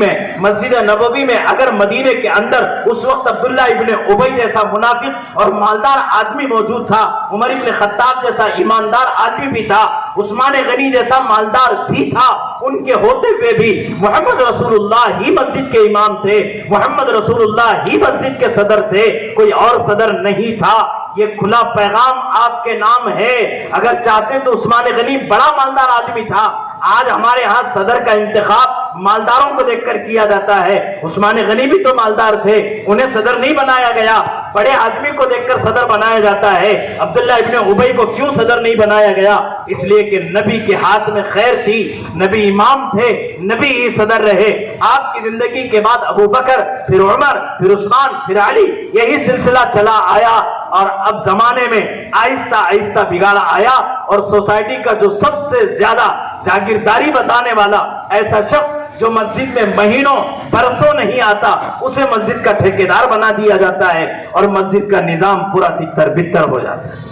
میں اگر مدینے کے اندر اس وقت عبداللہ ابن ابی جیسا منافق اور مالدار آدمی موجود تھا، عمر ابن خطاب جیسا ایماندار آدمی بھی تھا، عثمان غنی جیسا مالدار بھی تھا، ان کے ہوتے ہوئے بھی محمد رسول اللہ ہی مسجد کے امام تھے، محمد رسول اللہ ہی مسجد کے صدر تھے، کوئی اور صدر نہیں تھا۔ یہ کھلا پیغام آپ کے نام ہے۔ اگر چاہتے تو عثمان غنی بڑا مالدار آدمی تھا، آج ہمارے ہاں صدر کا انتخاب مالداروں کو دیکھ کر کیا جاتا ہے۔ عثمان غنی بھی تو مالدار تھے، انہیں صدر نہیں بنایا گیا، بڑے آدمی کو دیکھ کر صدر بنایا جاتا ہے۔ عبداللہ ابن ابی کو کیوں صدر نہیں بنایا گیا؟ اس لیے کہ نبی کے ہاتھ میں خیر تھی، نبی امام تھے، نبی ہی صدر رہے۔ آپ کی زندگی کے بعد ابو بکر، پھر عمر، پھر عثمان، پھر علی، یہی سلسلہ چلا آیا، اور اب زمانے میں آہستہ آہستہ بگاڑا آیا، اور سوسائٹی کا جو سب سے زیادہ جاگیرداری بتانے والا ایسا شخص جو مسجد میں مہینوں برسوں نہیں آتا، اسے مسجد کا ٹھیکیدار بنا دیا جاتا ہے اور مسجد کا نظام پورا تتر بتر ہو جاتا ہے۔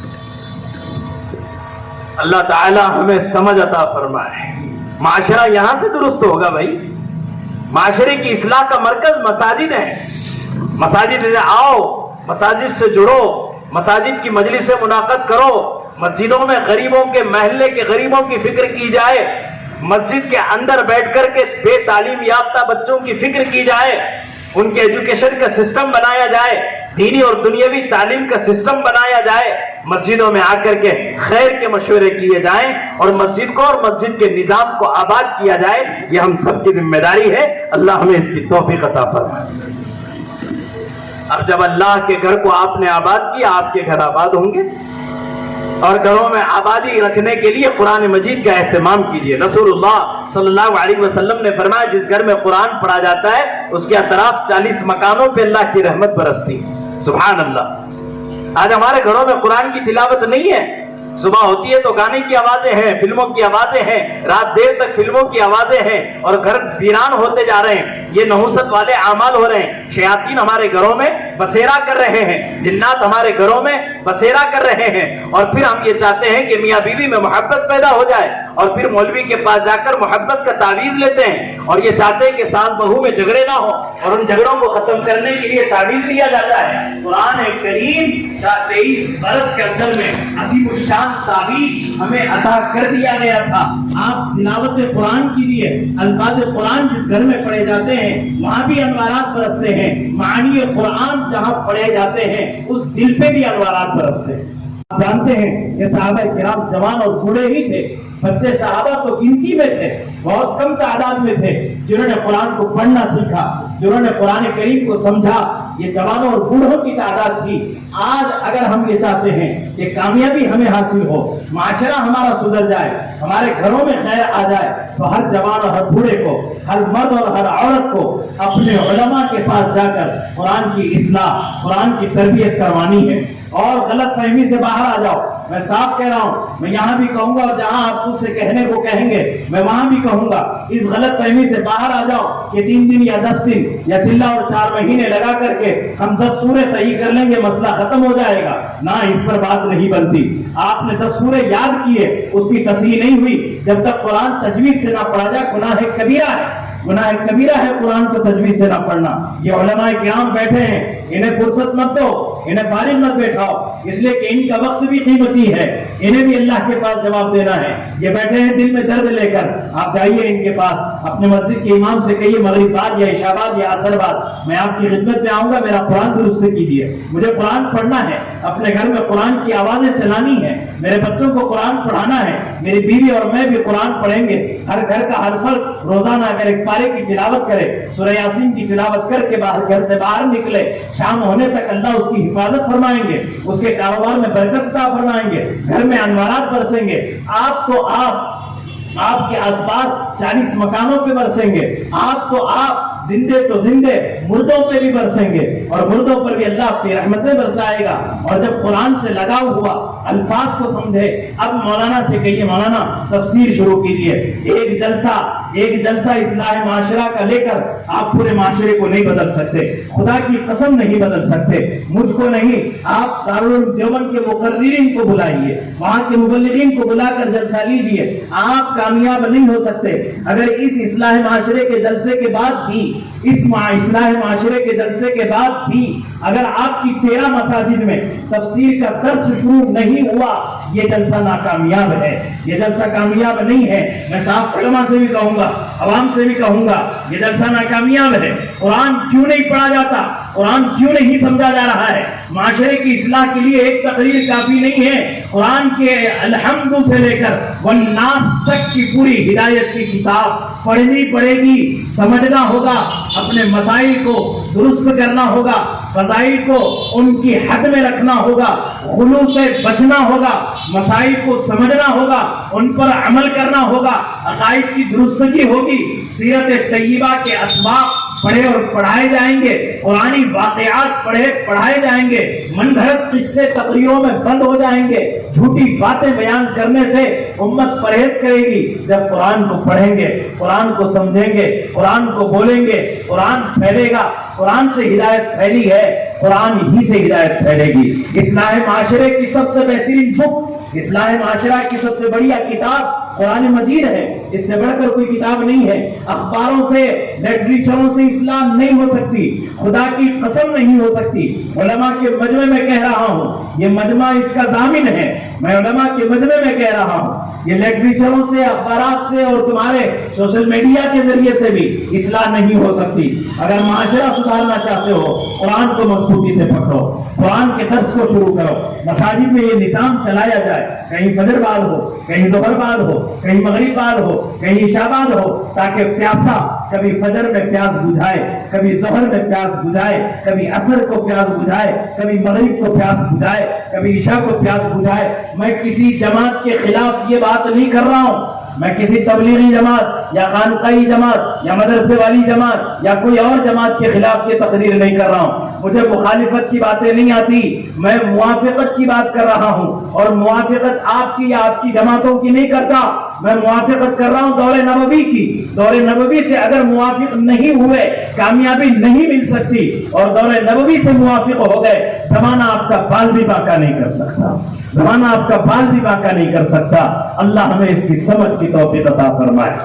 اللہ تعالی ہمیں سمجھ عطا فرمائے۔ معاشرہ یہاں سے درست ہوگا بھائی۔ معاشرے کی اصلاح کا مرکز مساجد ہے۔ مساجد سے آؤ، مساجد سے جڑو، مساجد کی مجلسیں منعقد کرو، مسجدوں میں غریبوں کے محلے کے غریبوں کی فکر کی جائے، مسجد کے اندر بیٹھ کر کے بے تعلیم یافتہ بچوں کی فکر کی جائے، ان کے ایجوکیشن کا سسٹم بنایا جائے، دینی اور دنیاوی تعلیم کا سسٹم بنایا جائے، مسجدوں میں آ کر کے خیر کے مشورے کیے جائیں اور مسجد کو اور مسجد کے نظام کو آباد کیا جائے. یہ ہم سب کی ذمہ داری ہے. اللہ ہمیں اس کی توفیق عطا فرمائے. اب جب اللہ کے گھر کو آپ نے آباد کیا، آپ کے گھر آباد ہوں گے، اور گھروں میں آبادی رکھنے کے لیے قرآن مجید کا اہتمام کیجیے. رسول اللہ صلی اللہ علیہ وسلم نے فرمایا جس گھر میں قرآن پڑھا جاتا ہے اس کے اطراف 40 مکانوں پہ اللہ کی رحمت برستی ہے. سبحان اللہ. آج ہمارے گھروں میں قرآن کی تلاوت نہیں ہے. صبح ہوتی ہے تو گانے کی آوازیں ہیں، فلموں کی آوازیں ہیں، رات دیر تک فلموں کی آوازیں ہیں، اور گھر ویران ہوتے جا رہے ہیں. یہ نحوست والے اعمال ہو رہے ہیں. شیاطین ہمارے گھروں میں بسیرا کر رہے ہیں، جنات ہمارے گھروں میں بسیرا کر رہے ہیں. اور پھر ہم یہ چاہتے ہیں کہ میاں بیوی میں محبت پیدا ہو جائے، اور پھر مولوی کے پاس جا کر محبت کا تعویذ لیتے ہیں، اور یہ چاہتے ہیں کہ ساس بہو میں جھگڑے نہ ہو، اور ان جھگڑوں کو ختم کرنے کے لیے تعویذ لیا جاتا ہے. قرآن کریم 23 برس کے اندر میں عظیم الشان تعویذ ہمیں عطا کر دیا گیا تھا. آپ تلاوت قرآن کیجیے. الفاظ قرآن جس گھر میں پڑھے جاتے ہیں وہاں بھی انوارات برستے ہیں. معانی قرآن جہاں پڑھے جاتے ہیں اس دل پہ بھی انوارات برستے ہیں. آپ جانتے ہیں کہ صحابہ کرام جوان اور بوڑھے ہی تھے. بچے صحابہ تو گنتی میں تھے، بہت کم تعداد میں تھے جنہوں نے قرآن کو پڑھنا سیکھا، جنہوں نے قرآن کریم کو سمجھا. یہ جوانوں اور بوڑھوں کی تعداد تھی. آج اگر ہم یہ چاہتے ہیں کہ کامیابی ہمیں حاصل ہو، معاشرہ ہمارا سدھر جائے، ہمارے گھروں میں خیر آ جائے، تو ہر جوان اور ہر بوڑھے کو، ہر مرد اور ہر عورت کو اپنے علماء کے پاس جا کر قرآن کی اصلاح، قرآن کی تربیت کروانی ہے. اور غلط فہمی سے باہر آ جاؤ. میں صاف کہہ رہا ہوں، میں یہاں بھی کہوں گا، اور جہاں آپ مجھ سے کہنے کو کہیں گے میں وہاں بھی کہوں گا، اس غلط فہمی سے باہر آ جاؤ کہ 3 دن یا 10 دن یا چلہ اور 4 مہینے لگا کر کے ہم 10 سورے صحیح کر لیں گے، مسئلہ ختم ہو جائے گا. نہ، اس پر بات نہیں بنتی. آپ نے 10 سورے یاد کیے، اس کی تصحیح نہیں ہوئی جب تک قرآن تجوید سے نہ پڑھا جائے. گناہ کبیرہ ہے، گناہ کبیرہ ہے قرآن کو تجوید سے نہ پڑھنا. یہ علماء کرام بیٹھے ہیں، انہیں فرصت مت دو، انہیں فارغ مت بیٹھاؤ، اس لیے کہ ان کا وقت بھی قیمتی ہے، انہیں بھی اللہ کے پاس جواب دینا ہے. یہ بیٹھے ہیں دل میں درد لے کر. آپ جائیے ان کے پاس، اپنے مسجد کے امام سے کہیے مغرب بعد یا عشاء بعد یا عصر بعد میں آپ کی خدمت میں آؤں گا، میرا قرآن درست کیجیے. مجھے قرآن پڑھنا ہے، اپنے گھر میں قرآن کی آوازیں چلانی ہے، میرے بچوں کو قرآن پڑھانا ہے، میری بیوی اور میں بھی قرآن پڑھیں گے. ہر گھر کا ہر فرد روزانہ اگر ایک پارے کی تلاوت کرے، سورہ یاسین کی تلاوت کر کے باہر گھر سے باہر نکلے، شام ہونے تک اللہ اس کی حفاظت فرمائیں گے، اس کے کاروبار میں برکت عطا فرمائیں گے، گھر میں انوارات برسیں گے. آپ کے آس پاس 40 مکانوں پہ برسیں گے. آپ زندے تو زندے، مردوں پہ بھی برسیں گے، اور مردوں پر بھی اللہ اپنی رحمتیں برسائے گا. اور جب قرآن سے لگاؤ ہوا، الفاظ کو سمجھے. اب مولانا سے کہیے مولانا تفسیر شروع کیجیے. ایک جلسہ اصلاح معاشرہ کا لے کر آپ پورے معاشرے کو نہیں بدل سکتے، خدا کی قسم نہیں بدل سکتے. مجھ کو نہیں، آپ دارالعلوم دیوبند کے مقررین کو بلائیے، وہاں کے مبلغین کو بلا کر جلسہ لیجیے. آپ کامیاب نہیں ہو سکتے اگر اس اصلاح معاشرے کے جلسے کے بعد بھی، اصلاح معاشرے کے جلسے کے بعد بھی اگر آپ کی 13 مساجد میں تفسیر کا درس شروع نہیں ہوا، یہ جلسہ ناکامیاب ہے، یہ جلسہ کامیاب نہیں ہے. میں صاحب علماء سے بھی کہوں گا، عوام سے بھی کہوں گا، یہ جلسہ ناکامیاب ہے. قرآن کیوں نہیں پڑھا جاتا؟ قرآن کیوں نہیں سمجھا جا رہا ہے؟ معاشرے کی اصلاح کے لیے ایک تقریر کافی نہیں ہے. قرآن کے الحمد سے لے کر والناس تک کی پوری ہدایت کی کتاب پڑھنی پڑے گی، سمجھنا ہوگا، اپنے مسائل کو درست کرنا ہوگا، فضائل کو ان کی حد میں رکھنا ہوگا، غلو سے بچنا ہوگا، مسائل کو سمجھنا ہوگا، ان پر عمل کرنا ہوگا، عقائد کی درستگی ہوگی، سیرت طیبہ کے اسباب پڑھے اور پڑھائے جائیں گے، قرآنی واقعات پڑھائے جائیں گے، من گھڑت قصے تقریروں میں بند ہو جائیں گے. جھوٹی باتیں بیان کرنے سے امت پرہیز کرے گی. جب قرآن کو پڑھیں گے، قرآن کو سمجھیں گے، قرآن کو بولیں گے، قرآن پھیلے گا. قرآن سے ہدایت پھیلی ہے، قرآن ہی سے ہدایت پھیلے گی. اصلاح معاشرے کی سب سے بہترین بک، اصلاح معاشرہ کی سب سے بڑھیا کتاب قرآن مجید ہے. اس سے بڑھ کر کوئی کتاب نہیں ہے. اخباروں سے، لٹریچروں سے اصلاح نہیں ہو سکتی، خدا کی قسم نہیں ہو سکتی. علماء کے مجمع میں کہہ رہا ہوں، یہ مجمع اس کا ضامن ہے. میں علماء کے مجمع میں کہہ رہا ہوں، یہ لٹریچروں سے، اخبارات سے اور تمہارے سوشل میڈیا کے ذریعے سے بھی اصلاح نہیں ہو سکتی۔ اگر معاشرہ سدھارنا چاہتے ہو، قرآن کو مضبوطی سے پکڑو، قرآن کے درس کو شروع کرو، مساجد میں یہ نظام چلایا جائے، کہیں فجر بعد ہو، کہیں ظہر بعد ہو، کہیں مغرب بعد ہو، کہیں عشاء بعد ہو، تاکہ پیاسا کبھی فجر میں پیاس بجھائے، کبھی ظہر میں پیاس بجھائے، کبھی عصر کو پیاس بجھائے، کبھی مغرب کو پیاس بجھائے، کبھی عشاء کو پیاس بجھائے۔ میں کسی جماعت کے خلاف یہ بات نہیں کر رہا ہوں، میں کسی تبلیغی جماعت یا خانقاہی جماعت یا مدرسے والی جماعت یا کوئی اور جماعت کے خلاف یہ تقریر نہیں کر رہا ہوں، مجھے مخالفت کی باتیں نہیں آتی، میں موافقت کی بات کر رہا ہوں، اور موافقت آپ کی یا آپ کی جماعتوں کی نہیں کرتا، میں موافقت کر رہا ہوں دور نبوی کی۔ دور نبوی سے اگر موافق نہیں ہوئے کامیابی نہیں مل سکتی، اور دور نبوی سے موافق ہو گئے زمانہ آپ کا بال بھی باقا نہیں کر سکتا، زمانہ آپ کا بال بھی باقا نہیں کر سکتا۔ اللہ ہمیں اس کی سمجھ کی توفیق عطا فرمائے۔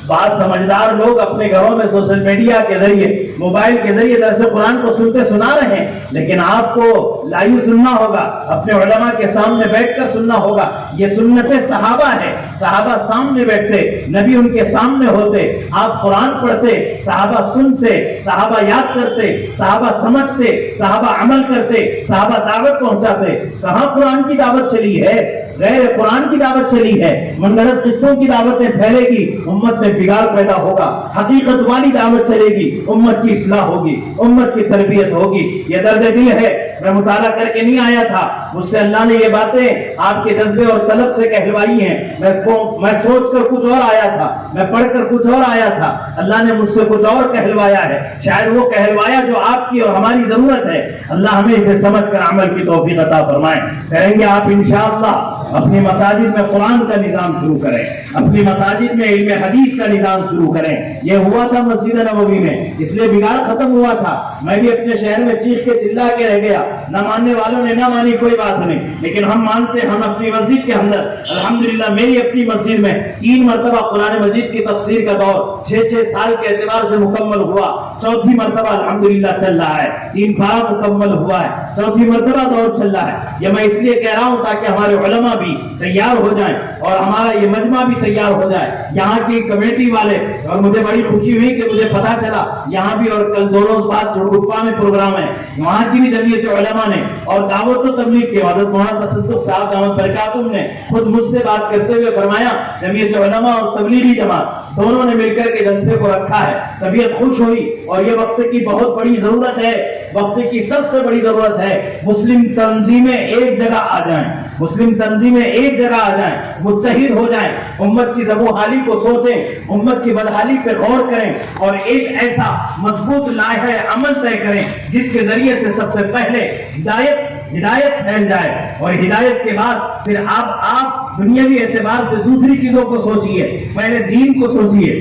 بعض سمجھدار لوگ اپنے گھروں میں سوشل میڈیا کے ذریعے، موبائل کے ذریعے درس قرآن کو سنا رہے ہیں، لیکن آپ کو لائیو سننا ہوگا، اپنے علماء کے سامنے بیٹھ کر سننا ہوگا۔ یہ سنت صحابہ ہے، صحابہ سامنے بیٹھتے، نبی ان کے سامنے ہوتے، آپ قرآن پڑھتے، صحابہ سنتے، صحابہ یاد کرتے، صحابہ سمجھتے، صحابہ عمل کرتے، صحابہ دعوت پہنچاتے۔ کہاں قرآن کی دعوت چلی ہے؟ غیر قرآن کی دعوت چلی ہے، منگڑت قصوں کی دعوتیں پھیلے گی، امت میں بگاڑ پیدا ہوگا۔ حقیقت والی دعوت چلے گی، امت کی اصلاح ہوگی، امت کی تربیت ہوگی۔ یہ درد دل ہے، میں مطالعہ کر کے نہیں آیا تھا، مجھ سے اللہ نے یہ باتیں آپ کے جذبے اور طلب سے کہلوائی ہیں۔ میں سوچ کر کچھ اور آیا تھا، میں پڑھ کر کچھ اور آیا تھا، اللہ نے مجھ سے کچھ اور کہلوایا ہے، شاید وہ کہلوایا جو آپ کی اور ہماری ضرورت ہے۔ اللہ ہمیں اسے سمجھ کر عمل کی توفیق عطا فرمائے۔ کہیں گے آپ انشاءاللہ اپنی مساجد میں قرآن کا نظام شروع کریں، اپنی مساجد میں علم حدیث کا نظام شروع کریں۔ یہ ہوا تھا مسجد نبوی میں، اس لیے بگاڑ ختم ہوا تھا۔ میں بھی اپنے شہر میں چیخ کے چلا کے رہ گیا، نہ ماننے والوں نے نہ مانی، کوئی بات نہیں، لیکن ہم مانتے، ہم اپنی مسجد کے اندر الحمدللہ میری اپنی مسجد میں 3 مرتبہ قرآن مجید کی تفسیر کا دور 6 سال کے اعتبار سے مکمل ہوا، 4تھی مرتبہ الحمدللہ چل رہا ہے، 3 پارہ مکمل ہوا ہے، 4تھی مرتبہ دور چل رہا ہے۔ یہ میں اس لیے کہہ رہا ہوں تاکہ ہمارے علماء بھی تیار ہو جائیں اور ہمارا یہ مجمع بھی تیار ہو جائے۔ یہاں کی کمیٹی والے، اور مجھے بڑی خوشی ہوئی کہ مجھے پتا چلا یہاں بھی، اور کل 2 روز بعد جھڑگپا میں پروگرام ہے، وہاں کی بھی جمعیت علماء نے اور دعوت و تبلیغ کے حضرت مولانا تصدق صاحب دامت برکاتہم نے خود مجھ سے بات کرتے ہوئے فرمایا جمعیت علماء اور تبلیغی جماعت دونوں نے مل کر کے جلسے کو رکھا ہے، طبیعت خوش ہوئی، اور یہ وقت کی بہت بڑی ضرورت ہے، وقت کی سب سے بڑی ضرورت ہے مسلم تنظیمیں ایک جگہ آ جائیں، مسلم تنظیمیں ایک جگہ آ جائیں، متحد ہو جائیں، امت کی زبو حالی کو سوچیں، امت کی بدحالی پہ غور کریں، اور ایک ایسا مضبوط لائحہ عمل طے کریں جس کے ذریعے سے سب سے پہلے ہدایت پھیل جائے، اور ہدایت کے بعد پھر آپ دنیاوی اعتبار سے دوسری چیزوں کو سوچئے، پہلے دین کو سوچئے۔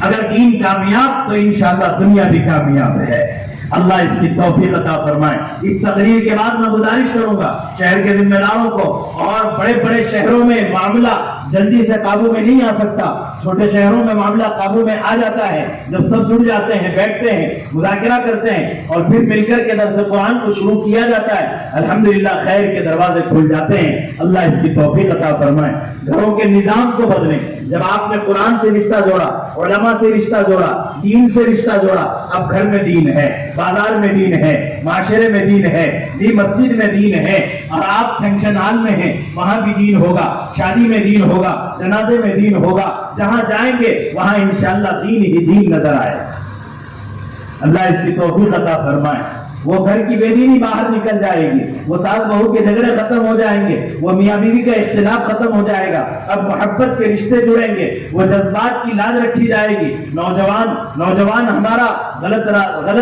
اگر دین کامیاب تو انشاءاللہ دنیا بھی کامیاب ہے۔ اللہ اس کی توفیق عطا فرمائے۔ اس تقریر کے بعد میں گزارش کروں گا شہر کے ذمہ داروں کو، اور بڑے بڑے شہروں میں معاملہ جلدی سے قابو میں نہیں آ سکتا، چھوٹے شہروں میں معاملہ قابو میں آ جاتا ہے جب سب جڑ جاتے ہیں، بیٹھتے ہیں، مذاکرہ کرتے ہیں، اور پھر مل کر کے درس قرآن کو شروع کیا جاتا ہے، الحمدللہ خیر کے دروازے کھل جاتے ہیں۔ اللہ اس کی توفیق عطا فرمائے۔ گھروں کے نظام کو بدلیں۔ جب آپ نے قرآن سے رشتہ جوڑا، علماء سے رشتہ جوڑا، دین سے رشتہ جوڑا، اب گھر میں دین ہے، بازار میں دین ہے، معاشرے میں دین ہے، مسجد میں دین ہے، اور آپ فنکشن ہال میں ہیں، وہاں بھی دین ہوگا، شادی میں دین ہوگا، جنازے میں دین ہوگا، جہاں جائیں گے وہاں انشاءاللہ دین ہی دین نظر آئے۔ اللہ اس کی توفیق عطا فرمائے۔ وہ گھر کی بے دینی باہر نکل جائے گی، وہ ساس بہو کے جھگڑے ختم ہو جائیں گے، وہ میاں بیوی کا اختلاف ختم ہو جائے گا، اب محبت کے رشتے جڑیں گے، وہ جذبات کی لاج رکھی جائے گی۔ نوجوان ہمارا غلط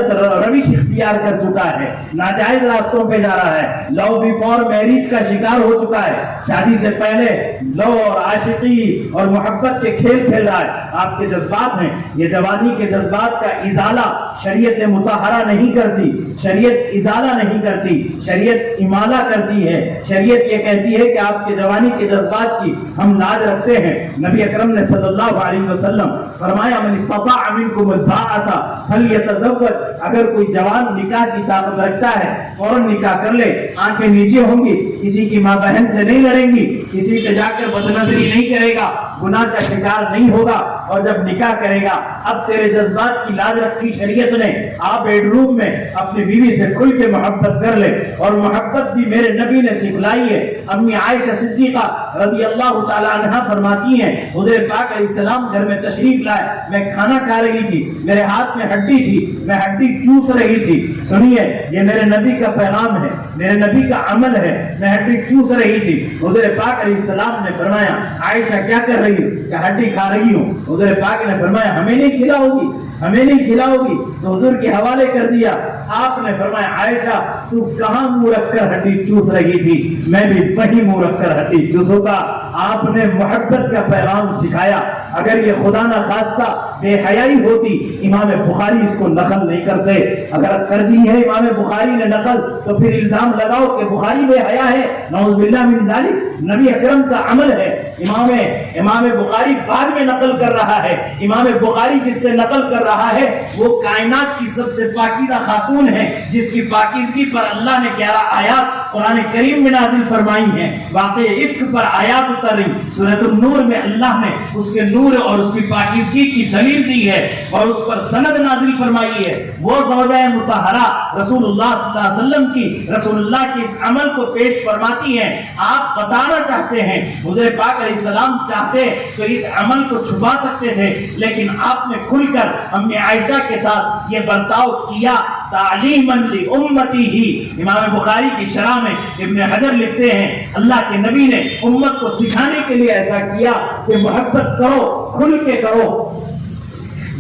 روش اختیار کر چکا ہے، ناجائز راستوں پہ جا رہا ہے، لو بیفور میرج کا شکار ہو چکا ہے، شادی سے پہلے لو اور عاشقی اور محبت کے کھیل کھیل رہا ہے۔ آپ کے جذبات ہیں، یہ جوانی کے جذبات کا ازالہ شریعت مطہرہ نہیں کرتی، شریعت ازالہ نہیں کرتی، شریعت امالہ کرتی ہے. شریعت یہ کہتی ہے کہ آپ کے جوانی کے جذبات کی ہم لاج رکھتے ہیں. نبی اکرم نے صلی اللہ علیہ وسلم فرمایا من استطاع منکم الباءۃ فلیتزوج، اگر کوئی جوان نکاح کی طاقت رکھتا ہے فوراً نکاح کر لے. آنکھیں نیچے ہوں گی، کسی کی ماں بہن سے نہیں لڑیں گی، کسی پہ جا کر بدنظری نہیں کرے گا، گناہ کا شکار نہیں ہوگا. اور جب نکاح کرے گا اب تیرے جذبات کی لاج رکھی شریعت نے. آپ بیڈ روم میں اپنی بیوی سے کھل کے محبت کر لے، اور محبت بھی میرے نبی نے سکھلائی ہے. امی عائشہ صدیقہ رضی اللہ تعالی عنہا فرماتی ہیں حضور پاک علیہ السلام گھر میں تشریف لائے، میں کھانا کھا رہی تھی، میرے ہاتھ میں ہڈی تھی، میں ہڈی چوس رہی تھی. سنیے یہ میرے نبی کا پیغام ہے، میرے نبی کا عمل ہے. میں ہڈی چوس رہی تھی، حضور پاک علیہ السلام نے فرمایا عائشہ کیا کر رہی ہوں؟ کہ ہڈی کھا رہی ہوں. حضور پاک نے فرمایا ہمیں نہیں کھلاؤ گی، ہمیں نہیں کھلاؤ گی. تو حضور کے حوالے کر دیا. آپ نے فرمایا عائشہ تو کہاں منہ رکھ کر ہڈی چوس رہی تھی؟ میں بھی وہی منہ رکھ کر ہڈی چوسوں کا. آپ نے محبت کا پیغام سکھایا. اگر یہ خدا نہ خواستہ بے حیائی ہوتی امام بخاری اس کو نقل نہیں کرتے. اگر کر دی ہے امام بخاری نے نقل تو پھر الزام لگاؤ کہ بخاری بے حیا ہے. نعوذ باللہ من ذالک. نبی اکرم کا عمل ہے. امام بخاری بعد میں نقل کر رہا ہے. امام بخاری جس سے نقل کر رہا ہے وہ کائنات کی سب سے پاکیزہ خاتون ہے، جس کی پاکیزگی پر اللہ نے 11 آیات قرآن کریم میں نازل فرمائی ہیں. واقع عفق پر آیات اتری. سورۃ النور میں اللہ نے اس کے نور اور اس کی پاکیزگی کی دلیل دی ہے اور اس پر سند نازل فرمائی ہے. وہ زوجہ مطہرہ رسول اللہ صلی اللہ علیہ وسلم کی، رسول اللہ کی اس عمل کو پیش فرماتی ہیں. آپ بتانا چاہتے ہیں، حضور پاک علیہ السلام چاہتے تو اس عمل کو چھپا سکتے تھے، لیکن آپ نے کھل کر امی عائشہ کے ساتھ یہ برتاؤ کیا تعلیماً لامتی ہی. امام بخاری کی شرح میں ابن حجر لکھتے ہیں اللہ کے نبی نے امت کو سکھانے کے لیے ایسا کیا کہ محبت کرو، کھل کے کرو.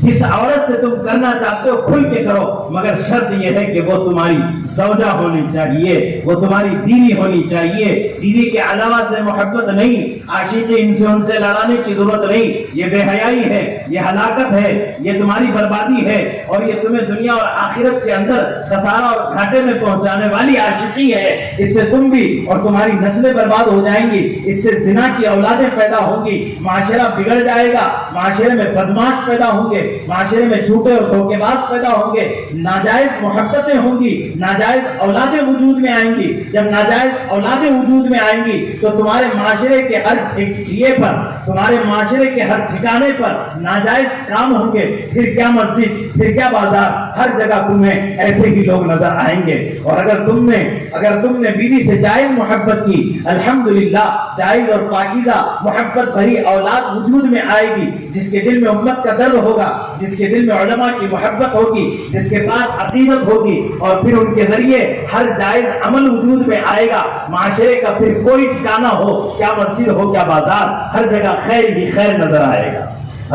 جس عورت سے تم کرنا چاہتے ہو کھل کے کرو، مگر شرط یہ ہے کہ وہ تمہاری زوجہ ہونی چاہیے، وہ تمہاری بیوی ہونی چاہیے. بیوی کے علاوہ سے محبت نہیں، عاشقی ان سے لڑانے کی ضرورت نہیں. یہ بے حیائی ہے، یہ ہلاکت ہے، یہ تمہاری بربادی ہے، اور یہ تمہیں دنیا اور آخرت کے اندر خسارہ اور گھاٹے میں پہنچانے والی عاشقی ہے. اس سے تم بھی اور تمہاری نسلیں برباد ہو جائیں گی. اس سے زنا کی اولادیں پیدا ہوں گی، معاشرہ بگڑ جائے گا، معاشرے میں بدماش پیدا ہوں گے، معاشرے میں جھوٹے اور دھوکے باز پیدا ہوں گے، ناجائز محبتیں ہوں گی، ناجائز اولادیں وجود میں آئیں گی. جب ناجائز اولادیں وجود میں آئیں گی تو تمہارے معاشرے کے ہر ٹھیے پر، تمہارے معاشرے کے ہر ٹھکانے پر ناجائز کام ہوں گے. پھر کیا مسجد، پھر کیا بازار، ہر جگہ تمہیں ایسے ہی لوگ نظر آئیں گے. اور اگر تم نے بیوی سے جائز محبت کی، الحمدللہ جائز اور پاکیزہ محبت بھری اولاد وجود میں آئے گی، جس کے دل میں امت کا درد ہوگا، جس کے دل میں علماء کی محبت ہوگی، جس کے پاس عقیدت ہوگی، اور پھر ان کے ذریعے ہر جائز عمل وجود میں آئے گا. معاشرے کا پھر کوئی ٹھکانہ ہو، کیا مسجد ہو کیا بازار، ہر جگہ خیر ہی خیر نظر آئے گا.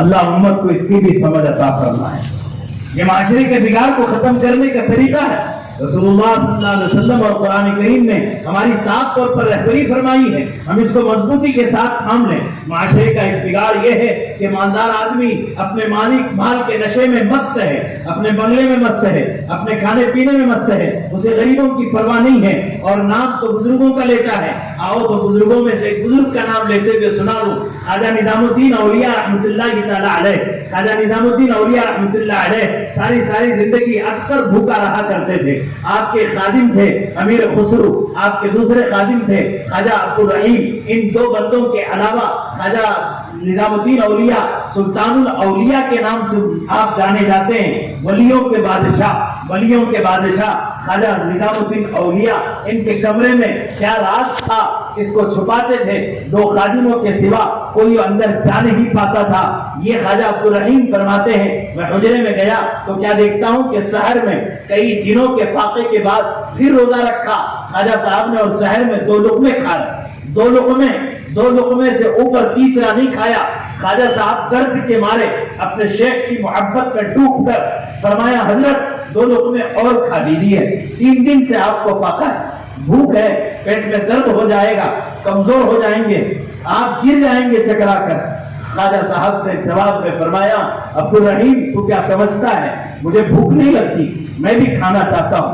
اللہ امت کو اس کی بھی سمجھ عطا فرمائے. یہ معاشرے کے بگاڑ کو ختم کرنے کا طریقہ ہے. رسول اللہ صلی اللہ علیہ وسلم اور قرآن کریم نے ہماری صاف طور پر رہبری فرمائی ہے. ہم اس کو مضبوطی کے ساتھ تھام لیں. معاشرے کا ایک بگاڑ یہ ہے کہ مالدار آدمی اپنے مال کے نشے میں مست ہے، اپنے بنگلے میں مست ہے، اپنے کھانے پینے میں مست ہے، اسے غریبوں کی پرواہ نہیں ہے، اور نام تو بزرگوں کا لیتا ہے. آؤ تو بزرگوں میں سے ایک بزرگ کا نام لیتے ہوئے سنا دوں. خواجہ نظام الدین اولیاء رحمۃ اللہ تعالی علیہ. خواجہ نظام الدین اولیاء رحمۃ اللہ علیہ ساری زندگی اکثر بھوکا رہا کرتے تھے. آپ کے خادم تھے امیر خسرو، آپ کے دوسرے خادم تھے خواجہ عبد الرحیم. ان دو بندوں کے علاوہ خواجہ نظام الدین اولیاء سلطان الاولیاء کے نام سے آپ جانے جاتے ہیں. ولیوں کے بادشاہ خواجہ نظام الدین اولیاء. ان کے کمرے میں کیا راز تھا اس کو چھپاتے تھے. 2 خادموں کے سوا کوئی اندر جا نہیں پاتا تھا. یہ خواجہ عبد الرحیم فرماتے ہیں میں حجرے میں گیا تو کیا دیکھتا ہوں کہ سحر میں کئی دنوں کے فاقے کے بعد پھر روزہ رکھا خواجہ صاحب نے، اور سحر میں 2 لقمے کھائے. 2 لقمے سے اوپر تیسرا نہیں کھایا. خواجہ صاحب درد کے مارے اپنے شیخ کی محبت میں ڈوب کر فرمایا حضرت 2 لقمے اور کھا لیجیے، 3 دن سے آپ کو فاقہ ہے، بھوک ہے، پیٹ میں درد ہو جائے گا، کمزور ہو جائیں گے، آپ گر جائیں گے چکرا کر. خواجہ صاحب نے جواب میں فرمایا عبد الرحیم تو کیا سمجھتا ہے، مجھے بھوک نہیں لگتی، میں بھی کھانا چاہتا ہوں.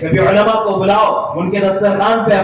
کبھی علماء کو بلاؤ، ان کے دسترخوان پہ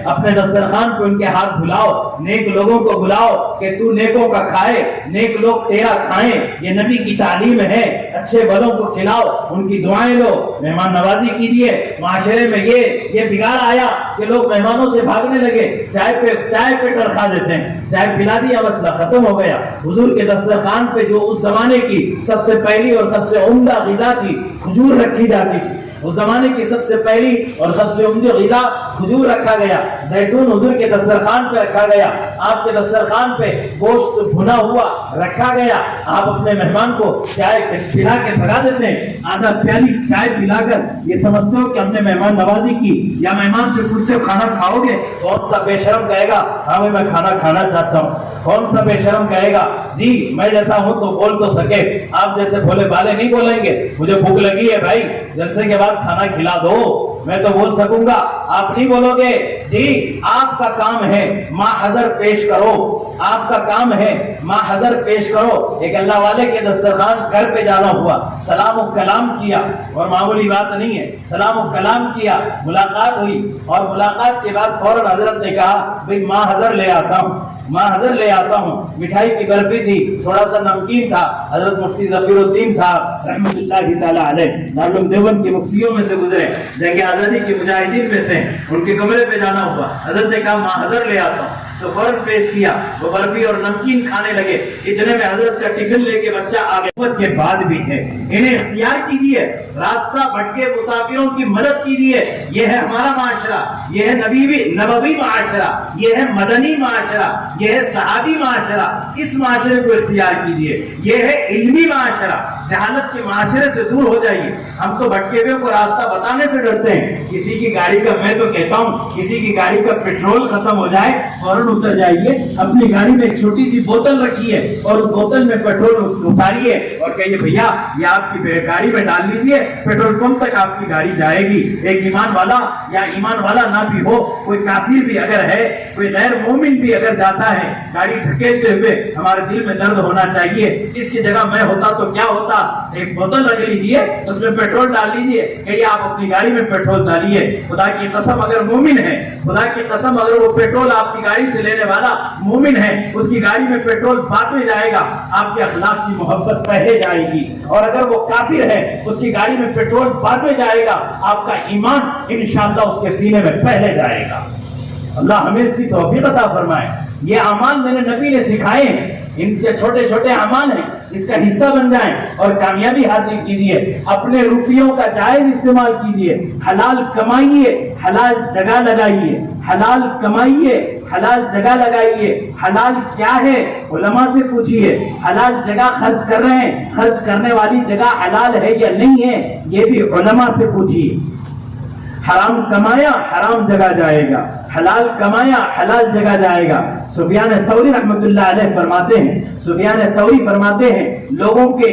اپنے دسترخوان پہ ان کے ہاتھ بلاؤ، نیک لوگوں کو بلاؤ کہ تو نیکوں کا کھائے، نیک لوگ تیرا کھائیں، یہ نبی کی تعلیم ہے، اچھے بڑوں کو کھلاؤ، ان کی دعائیں لو، مہمان نوازی کیجئے۔ معاشرے میں یہ بگاڑ آیا کہ لوگ مہمانوں سے بھاگنے لگے، چائے پہ ٹرکھا دیتے ہیں، چائے پلا دیا، مسئلہ ختم ہو گیا۔ حضور کے دسترخوان پہ جو اس زمانے کی سب سے پہلی اور سب سے عمدہ غذا تھی، کھجور رکھی جاتی تھی۔ اس زمانے کی سب سے پہلی اور سب سے عمدہ غذا کھجور رکھا گیا، زیتون حضور کے دسترخوان پہ رکھا گیا، آپ کے دسترخوان پہ گوشت بھنا ہوا رکھا گیا۔ آپ اپنے مہمان کو چائے پلا کے بھگا دیتے ہیں، آدھا پیالی چائے پلا کر یہ سمجھتے ہو کہ ہم نے مہمان نوازی کی، یا مہمان سے پوچھتے ہو کھانا کھاؤ گے، کون سا بے شرم کہے گا ہاں میں کھانا کھانا چاہتا ہوں، کون سا بے شرم کہے گا جی میں جیسا ہوں تو بول تو سکے، آپ جیسے بھولے بالے نہیں بولیں گے، مجھے بھوک لگی ہے بھائی جلسے کے بعد کھانا کھلا دو میں تو بول سکوں گا، آپ نہیں بولو گے۔ جی آپ کا کام ہے ماں حضر پیش کرو، آپ کا کام ہے ماں حضر پیش کرو۔ ایک اللہ والے کے دسترخوان گھر پہ جانا ہوا، سلام و کلام کیا، اور معمولی بات نہیں ہے، سلام و کلام کیا، ملاقات ہوئی، اور ملاقات کے بعد فوراً حضرت نے کہا بھئی ماں حضر لے آتا ہوں، ماں حضر لے آتا ہوں۔ مٹھائی کی برفی تھی، تھوڑا سا نمکین تھا۔ حضرت مفتی ظفیر الدین صاحب رحمۃ اللہ تعالی علیہ دارالعلوم دیوبند کے مفتیوں میں سے گزرے، جنگ آزادی کے مجاہدین میں سے، ان کے کمرے پہ جانا ہوا، حضرت نے کہا ماں حضر لے آتا ہوں، تو فوراً پیش کیا، وہ برفی اور نمکین کھانے لگے۔ اتنے میں حضرت کا ٹفن لے کے بچہ آگے کے بعد بھی ہے، انہیں اختیار کیجئے، راستہ بھٹکے مسافروں کی مدد کیجئے۔ یہ ہے ہمارا معاشرہ، یہ ہے نبوی معاشرہ، یہ ہے مدنی معاشرہ، یہ ہے صحابی معاشرہ۔ اس معاشرے کو اختیار کیجئے، یہ ہے علمی معاشرہ۔ جہالت کے معاشرے سے دور ہو جائیے۔ ہم تو بھٹکے ہوئے کو راستہ بتانے سے ڈرتے ہیں، کسی کی گاڑی کا، میں تو کہتا ہوں کسی کی گاڑی کا پیٹرول ختم ہو جائے فوراً اتر جائیے، اپنی گاڑی میں ایک چھوٹی سی بوتل رکھیے اور اس بوتل میں پیٹرول اتاریے اور کہیے بھیا یہ آپ کی گاڑی میں ڈال لیجئے، پیٹرول پمپ تک آپ کی گاڑی جائے گی۔ ایک ایمان والا یا ایمان والا نہ بھی ہو، کوئی کافر بھی اگر ہے، کوئی غیر مومن بھی اگر جاتا ہے گاڑی ڈھکیلتے ہوئے، ہمارے دل میں درد ہونا چاہیے۔ اس کی جگہ میں ہوتا تو کیا ہوتا؟ ایک بوتل رکھ لیجئے، اس میں پیٹرول ڈال لیجئے، کہیے آپ اپنی گاڑی میں پیٹرول ڈالیے۔ خدا کی قسم اگر مومن ہے، خدا کی قسم اگر وہ پیٹرول آپ کی گاڑی سے لینے والا مومن ہے، اس کی گاڑی میں پیٹرول بعد میں جائے گا، آپ کے اخلاق کی محبت پہلے جائے گی۔ اور اگر وہ کافر ہے، اس کی گاڑی میں پیٹرول بعد میں جائے گا، آپ کا ایمان انشاءاللہ اس کے سینے میں پہلے جائے گا۔ اللہ ہمیں اس کی توفیق عطا فرمائے۔ یہ اعمال میں نے نبی نے سکھائے ہیں، ان کے چھوٹے چھوٹے اعمال ہیں، اس کا حصہ بن جائیں اور کامیابی حاصل کیجئے۔ اپنے روپیوں کا جائز استعمال کیجئے، حلال کمائیے، حلال جگہ لگائیے، حلال کمائیے، حلال جگہ لگائیے۔ حلال کیا ہے؟ علماء سے پوچھئے۔ حلال جگہ خرچ کر رہے ہیں، خرچ کرنے والی جگہ حلال ہے یا نہیں ہے، یہ بھی علماء سے پوچھئے۔ حرام کمایا حرام جگہ جائے گا، حلال کمایا حلال جگہ جائے گا۔ سفیان ثوری رحمۃ اللہ علیہ فرماتے ہیں، سفیان ثوری فرماتے ہیں لوگوں کے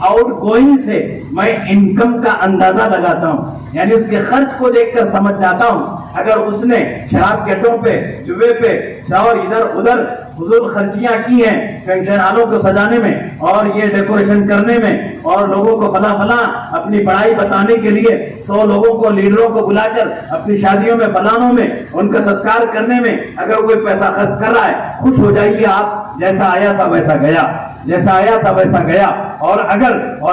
آؤٹ گوئنگ سے میں انکم کا اندازہ لگاتا ہوں، یعنی اس کے خرچ کو دیکھ کر سمجھ جاتا ہوں۔ اگر اس نے شراب کے اڈوں پہ، جوے پہ اور ادھر ادھر فضول خرچیاں کی ہیں فنکشن ہالوں کو سجانے میں اور یہ ڈیکوریشن کرنے میں اور لوگوں کو فلاں فلاں اپنی بڑائی بتانے کے لیے 100 لوگوں کو، لیڈروں کو بلا کر اپنی شادیوں میں فلانوں میں ان کا ستکار کرنے میں اگر کوئی پیسہ خرچ کر رہا ہے، خوش ہو جائیے آپ، جیسا آیا تھا ویسا گیا، جیسا آیا تھا ویسا گیا۔ اور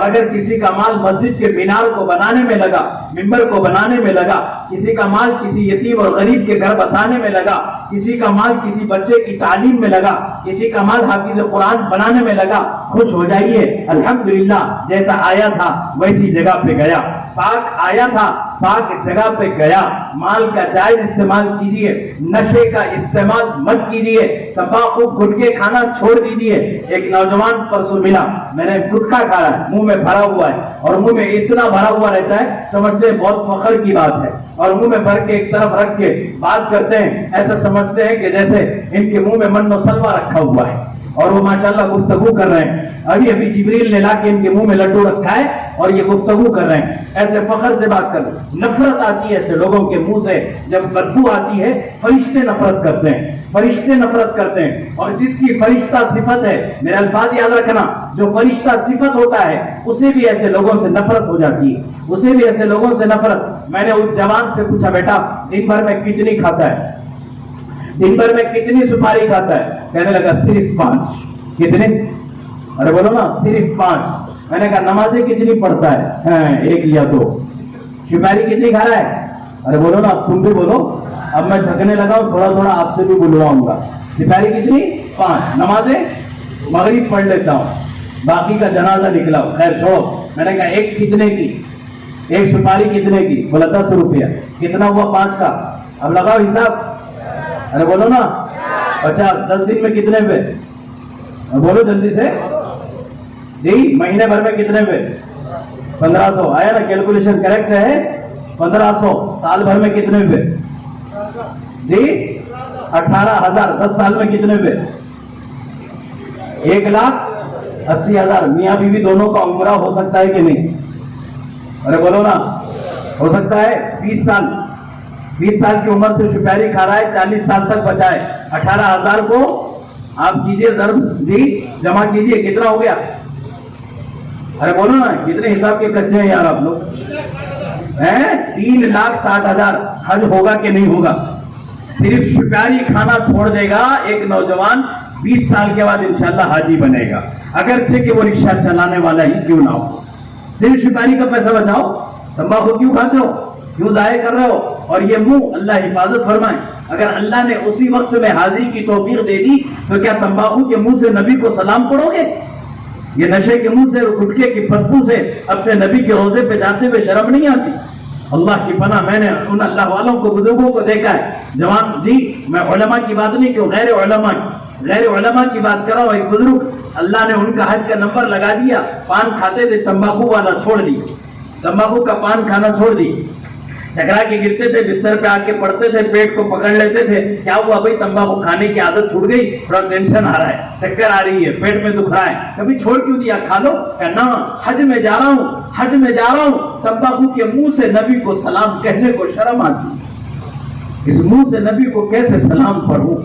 اگر کسی کا مال مسجد کے مینار کو بنانے میں لگا، ممبر کو بنانے میں لگا، کسی کا مال کسی یتیم اور غریب کے گھر بسانے میں لگا، کسی کا مال کسی بچے کی تعلیم میں لگا، کسی کا مال حافظ قرآن بنانے میں لگا، خوش ہو جائیے، الحمدللہ جیسا آیا تھا ویسی جگہ پہ گیا، پاک آیا تھا پاک جگہ پہ گیا۔ مال کا جائز استعمال کیجئے، نشے کا استعمال مت کیجئے، تمباکو گٹکے کھانا چھوڑ دیجئے۔ ایک نوجوان پرسوں ملا، میں نے گٹکا کھایا، منہ میں بھرا ہوا ہے اور منہ میں اتنا بھرا ہوا رہتا ہے سمجھتے ہیں بہت فخر کی بات ہے، اور منہ میں بھر کے ایک طرف رکھ کے بات کرتے ہیں، ایسا سمجھتے ہیں کہ جیسے ان کے منہ میں من و سلوہ رکھا ہوا ہے۔ اور وہ ماشاءاللہ گفتگو کر رہے ہیں. ابھی ابھی جبریل نے لا کے ان کے منہ میں لڈو رکھا ہے اور یہ گفتگو کر رہے ہیں. ایسے فخر سے بات کر رہے ہیں. نفرت آتی ہے ایسے لوگوں کے منہ سے. جب بدبو آتی ہے فرشتے نفرت کرتے ہیں, فرشتے نفرت کرتے ہیں. اور جس کی فرشتہ صفت ہے, میرے الفاظ یاد رکھنا, جو فرشتہ صفت ہوتا ہے اسے بھی ایسے لوگوں سے نفرت ہو جاتی ہے, اسے بھی ایسے لوگوں سے نفرت. میں نے اس جوان سے پوچھا, بیٹا دن بھر میں کتنی کھاتا ہے, دن بھر میں کتنی سپاری کھاتا ہے؟ کہنے لگا صرف 5. کتنے؟ ارے بولو نا, صرف 5. میں نے کہا نمازیں کتنی پڑھتا ہے؟ 1 یا 2. سپاری کتنی کھا رہا ہے؟ ارے بولو نا, تم بھی بولو. اب میں تھکنے لگا ہوں, تھوڑا تھوڑا آپ سے بھی بلواؤں گا. سپاری کتنی؟ 5. نمازیں مغرب پڑھ لیتا ہوں, باقی کا جنازہ نکلا ہوں. خیر چھوڑو. میں نے کہا ایک کتنے کی, ایک سپاری کتنے کی؟ بولا 10 روپیہ. کتنا ہوا 5 کا؟ اب لگاؤ حساب. ارے بولو نا 50. 10 دن میں کتنے پہ؟ بولو جلدی سے. جی مہینے بھر میں کتنے پہ؟ 1500. آیا نا, کیلکولیشن کریکٹ ہے. 1500. سال بھر میں کتنے پہ؟ جی 18,000. 10 سال میں کتنے پہ؟ 1,80,000. میاں بیوی دونوں کا عمرہ ہو سکتا ہے کہ نہیں؟ ارے بولو نا, ہو سکتا ہے. 20 سال, 20 سال کی عمر سے سپاری کھا رہا ہے, 40 سال تک بچائے. 18,000 کو آپ کیجئے ضرب, جی جمع کیجئے, کتنا ہو گیا؟ ارے بولو نا, کتنے حساب کے کچے ہیں یار آپ لوگ ہیں؟ 3,60,000. حج ہوگا کہ نہیں ہوگا؟ صرف سپاری کھانا چھوڑ دے گا ایک نوجوان, 20 سال کے بعد انشاءاللہ حاجی بنے گا, اگرچہ کہ وہ رکشہ چلانے والا ہی کیوں نہ ہو. صرف سپاری کا پیسہ بچاؤ. تمباکو کیوں کھاتے ہو, کیوں ضائع کر رہے ہو؟ اور یہ منہ اللہ حفاظت فرمائے, اگر اللہ نے اسی وقت میں حاضری کی توفیق دے دی تو کیا تمباکو کے منہ سے نبی کو سلام پڑھو گے؟ یہ نشے کے منہ سے, گٹکے کی بدبو سے اپنے نبی کے روزے پہ جاتے ہوئے شرم نہیں آتی؟ اللہ کی پناہ, میں نے ان اللہ والوں کو, بزرگوں کو دیکھا ہے. جوان جی, میں علماء کی بات نہیں کیوں, غیر علماء کی بات کر رہا ہوں. ایک بزرگ, اللہ نے ان کا حج کا نمبر لگا دیا, پان کھاتے تھے, تمباکو والا چھوڑ دی, تمباکو کا پان کھانا چھوڑ دی. چکرا کے گرتے تھے, بستر پہ آ کے پڑتے تھے, پیٹ کو پکڑ لیتے تھے. کیا ہوا بھائی؟ تمباکو کھانے کی عادت چھوٹ گئی, تھوڑا ٹینشن آ رہا ہے, چکر آ رہی ہے, پیٹ میں دکھ رہا ہے. کبھی چھوڑ کیوں دیا؟ کھا لو. کہنا حج میں جا رہا ہوں, حج میں جا رہا ہوں. تمباکو کے منہ سے نبی کو سلام کہنے کو شرم آتی ہے. اس منہ سے نبی کو کیسے سلام پڑھوں؟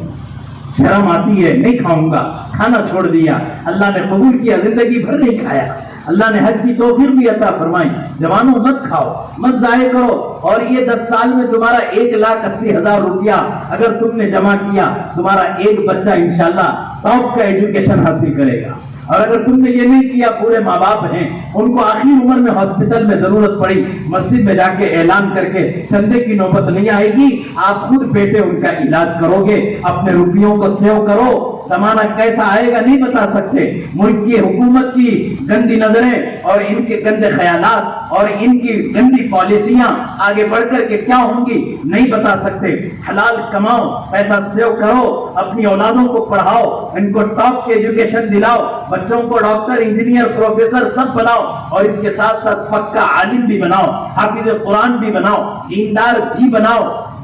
شرم آتی ہے, نہیں کھاؤں گا. کھانا چھوڑ دیا, اللہ نے قبول کیا, زندگی بھر نہیں کھایا. اللہ نے حج کی توفیق بھی عطا فرمائی. جوانوں مت کھاؤ, مت ضائع کرو. اور یہ 10 سال میں تمہارا 1,80,000 روپیہ اگر تم نے جمع کیا, تمہارا ایک بچہ انشاءاللہ ٹاپ کا ایجوکیشن حاصل کرے گا. اور اگر تم نے یہ نہیں کیا, پورے ماں باپ ہیں, ان کو آخری عمر میں ہاسپٹل میں ضرورت پڑی, مسجد میں جا کے اعلان کر کے چندے کی نوبت نہیں آئے گی, آپ خود بیٹے ان کا علاج کرو گے. اپنے روپیوں کو سیو کرو. زمانہ کیسا آئے گا نہیں بتا سکتے. ملک کی حکومت کی گندی نظریں اور ان کے گندے خیالات اور ان کی گندی پالیسیاں آگے بڑھ کر کے کیا ہوں گی نہیں بتا سکتے. حلال کماؤ, پیسہ سیو کرو, اپنی اولادوں کو پڑھاؤ, ان کو ٹاپ کی ایجوکیشن دلاؤ, بچوں کو ڈاکٹر, انجینئر, پروفیسر سب بناؤ. اور اس کے ساتھ ساتھ پکا عالم بھی بناؤ, حافظ قرآن بھی بناؤ, دیندار بھی بناؤ.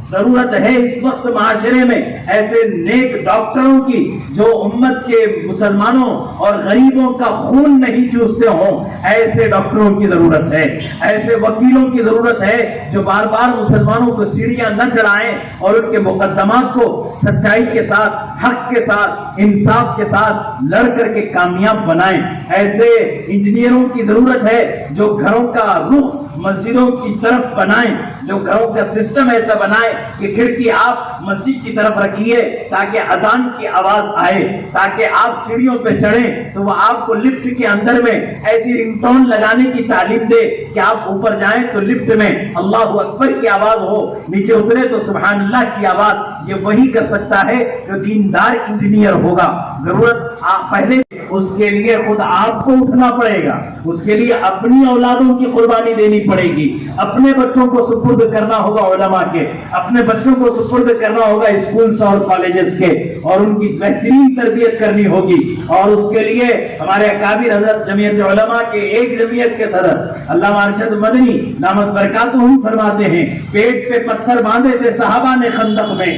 ضرورت ہے اس وقت معاشرے میں ایسے نیک ڈاکٹروں کی جو امت کے مسلمانوں اور غریبوں کا خون نہیں چوستے ہوں. ایسے ڈاکٹروں کی ضرورت ہے, ایسے وکیلوں کی ضرورت ہے جو بار بار مسلمانوں کو سیڑھیاں نہ چڑھائیں اور ان کے مقدمات کو سچائی کے ساتھ, حق کے ساتھ, انصاف کے ساتھ لڑ کر کے کامیاب بنائیں. ایسے انجینئروں کی ضرورت ہے جو گھروں کا رخ مسجدوں کی طرف بنائیں, جو گھروں کا سسٹم ایسا بنائے کہ کھڑکی آپ مسجد کی طرف رکھیے تاکہ اذان کی آواز آئے, تاکہ آپ سیڑھیوں پہ چڑھیں تو وہ آپ کو لفٹ کے اندر میں ایسی رنگ ٹون لگانے کی تعلیم دے کہ آپ اوپر جائیں تو لفٹ میں اللہ اکبر کی آواز ہو, نیچے اترے تو سبحان اللہ کی آواز. یہ وہی کر سکتا ہے جو دیندار انجینئر ہوگا. ضرورت پہلے اس کے لیے خود آپ کو اٹھنا پڑے گا, اس کے لیے اپنی اولادوں کی قربانی دینی پڑے گی, اپنے بچوں کو سپرد کرنا ہوگا علماء کے, اپنے بچوں کو سپرد کرنا ہوگا اسکولز اور کالجز کے, اور ان کی بہترین تربیت کرنی ہوگی. اور اس کے لیے ہمارے اکابر حضرت جمعیت علماء کے ایک جمعیت کے صدر علامہ ارشد مدنی دامت برکاتہ فرماتے ہیں, پیٹ پہ پتھر باندھے تھے صحابہ نے خندق میں,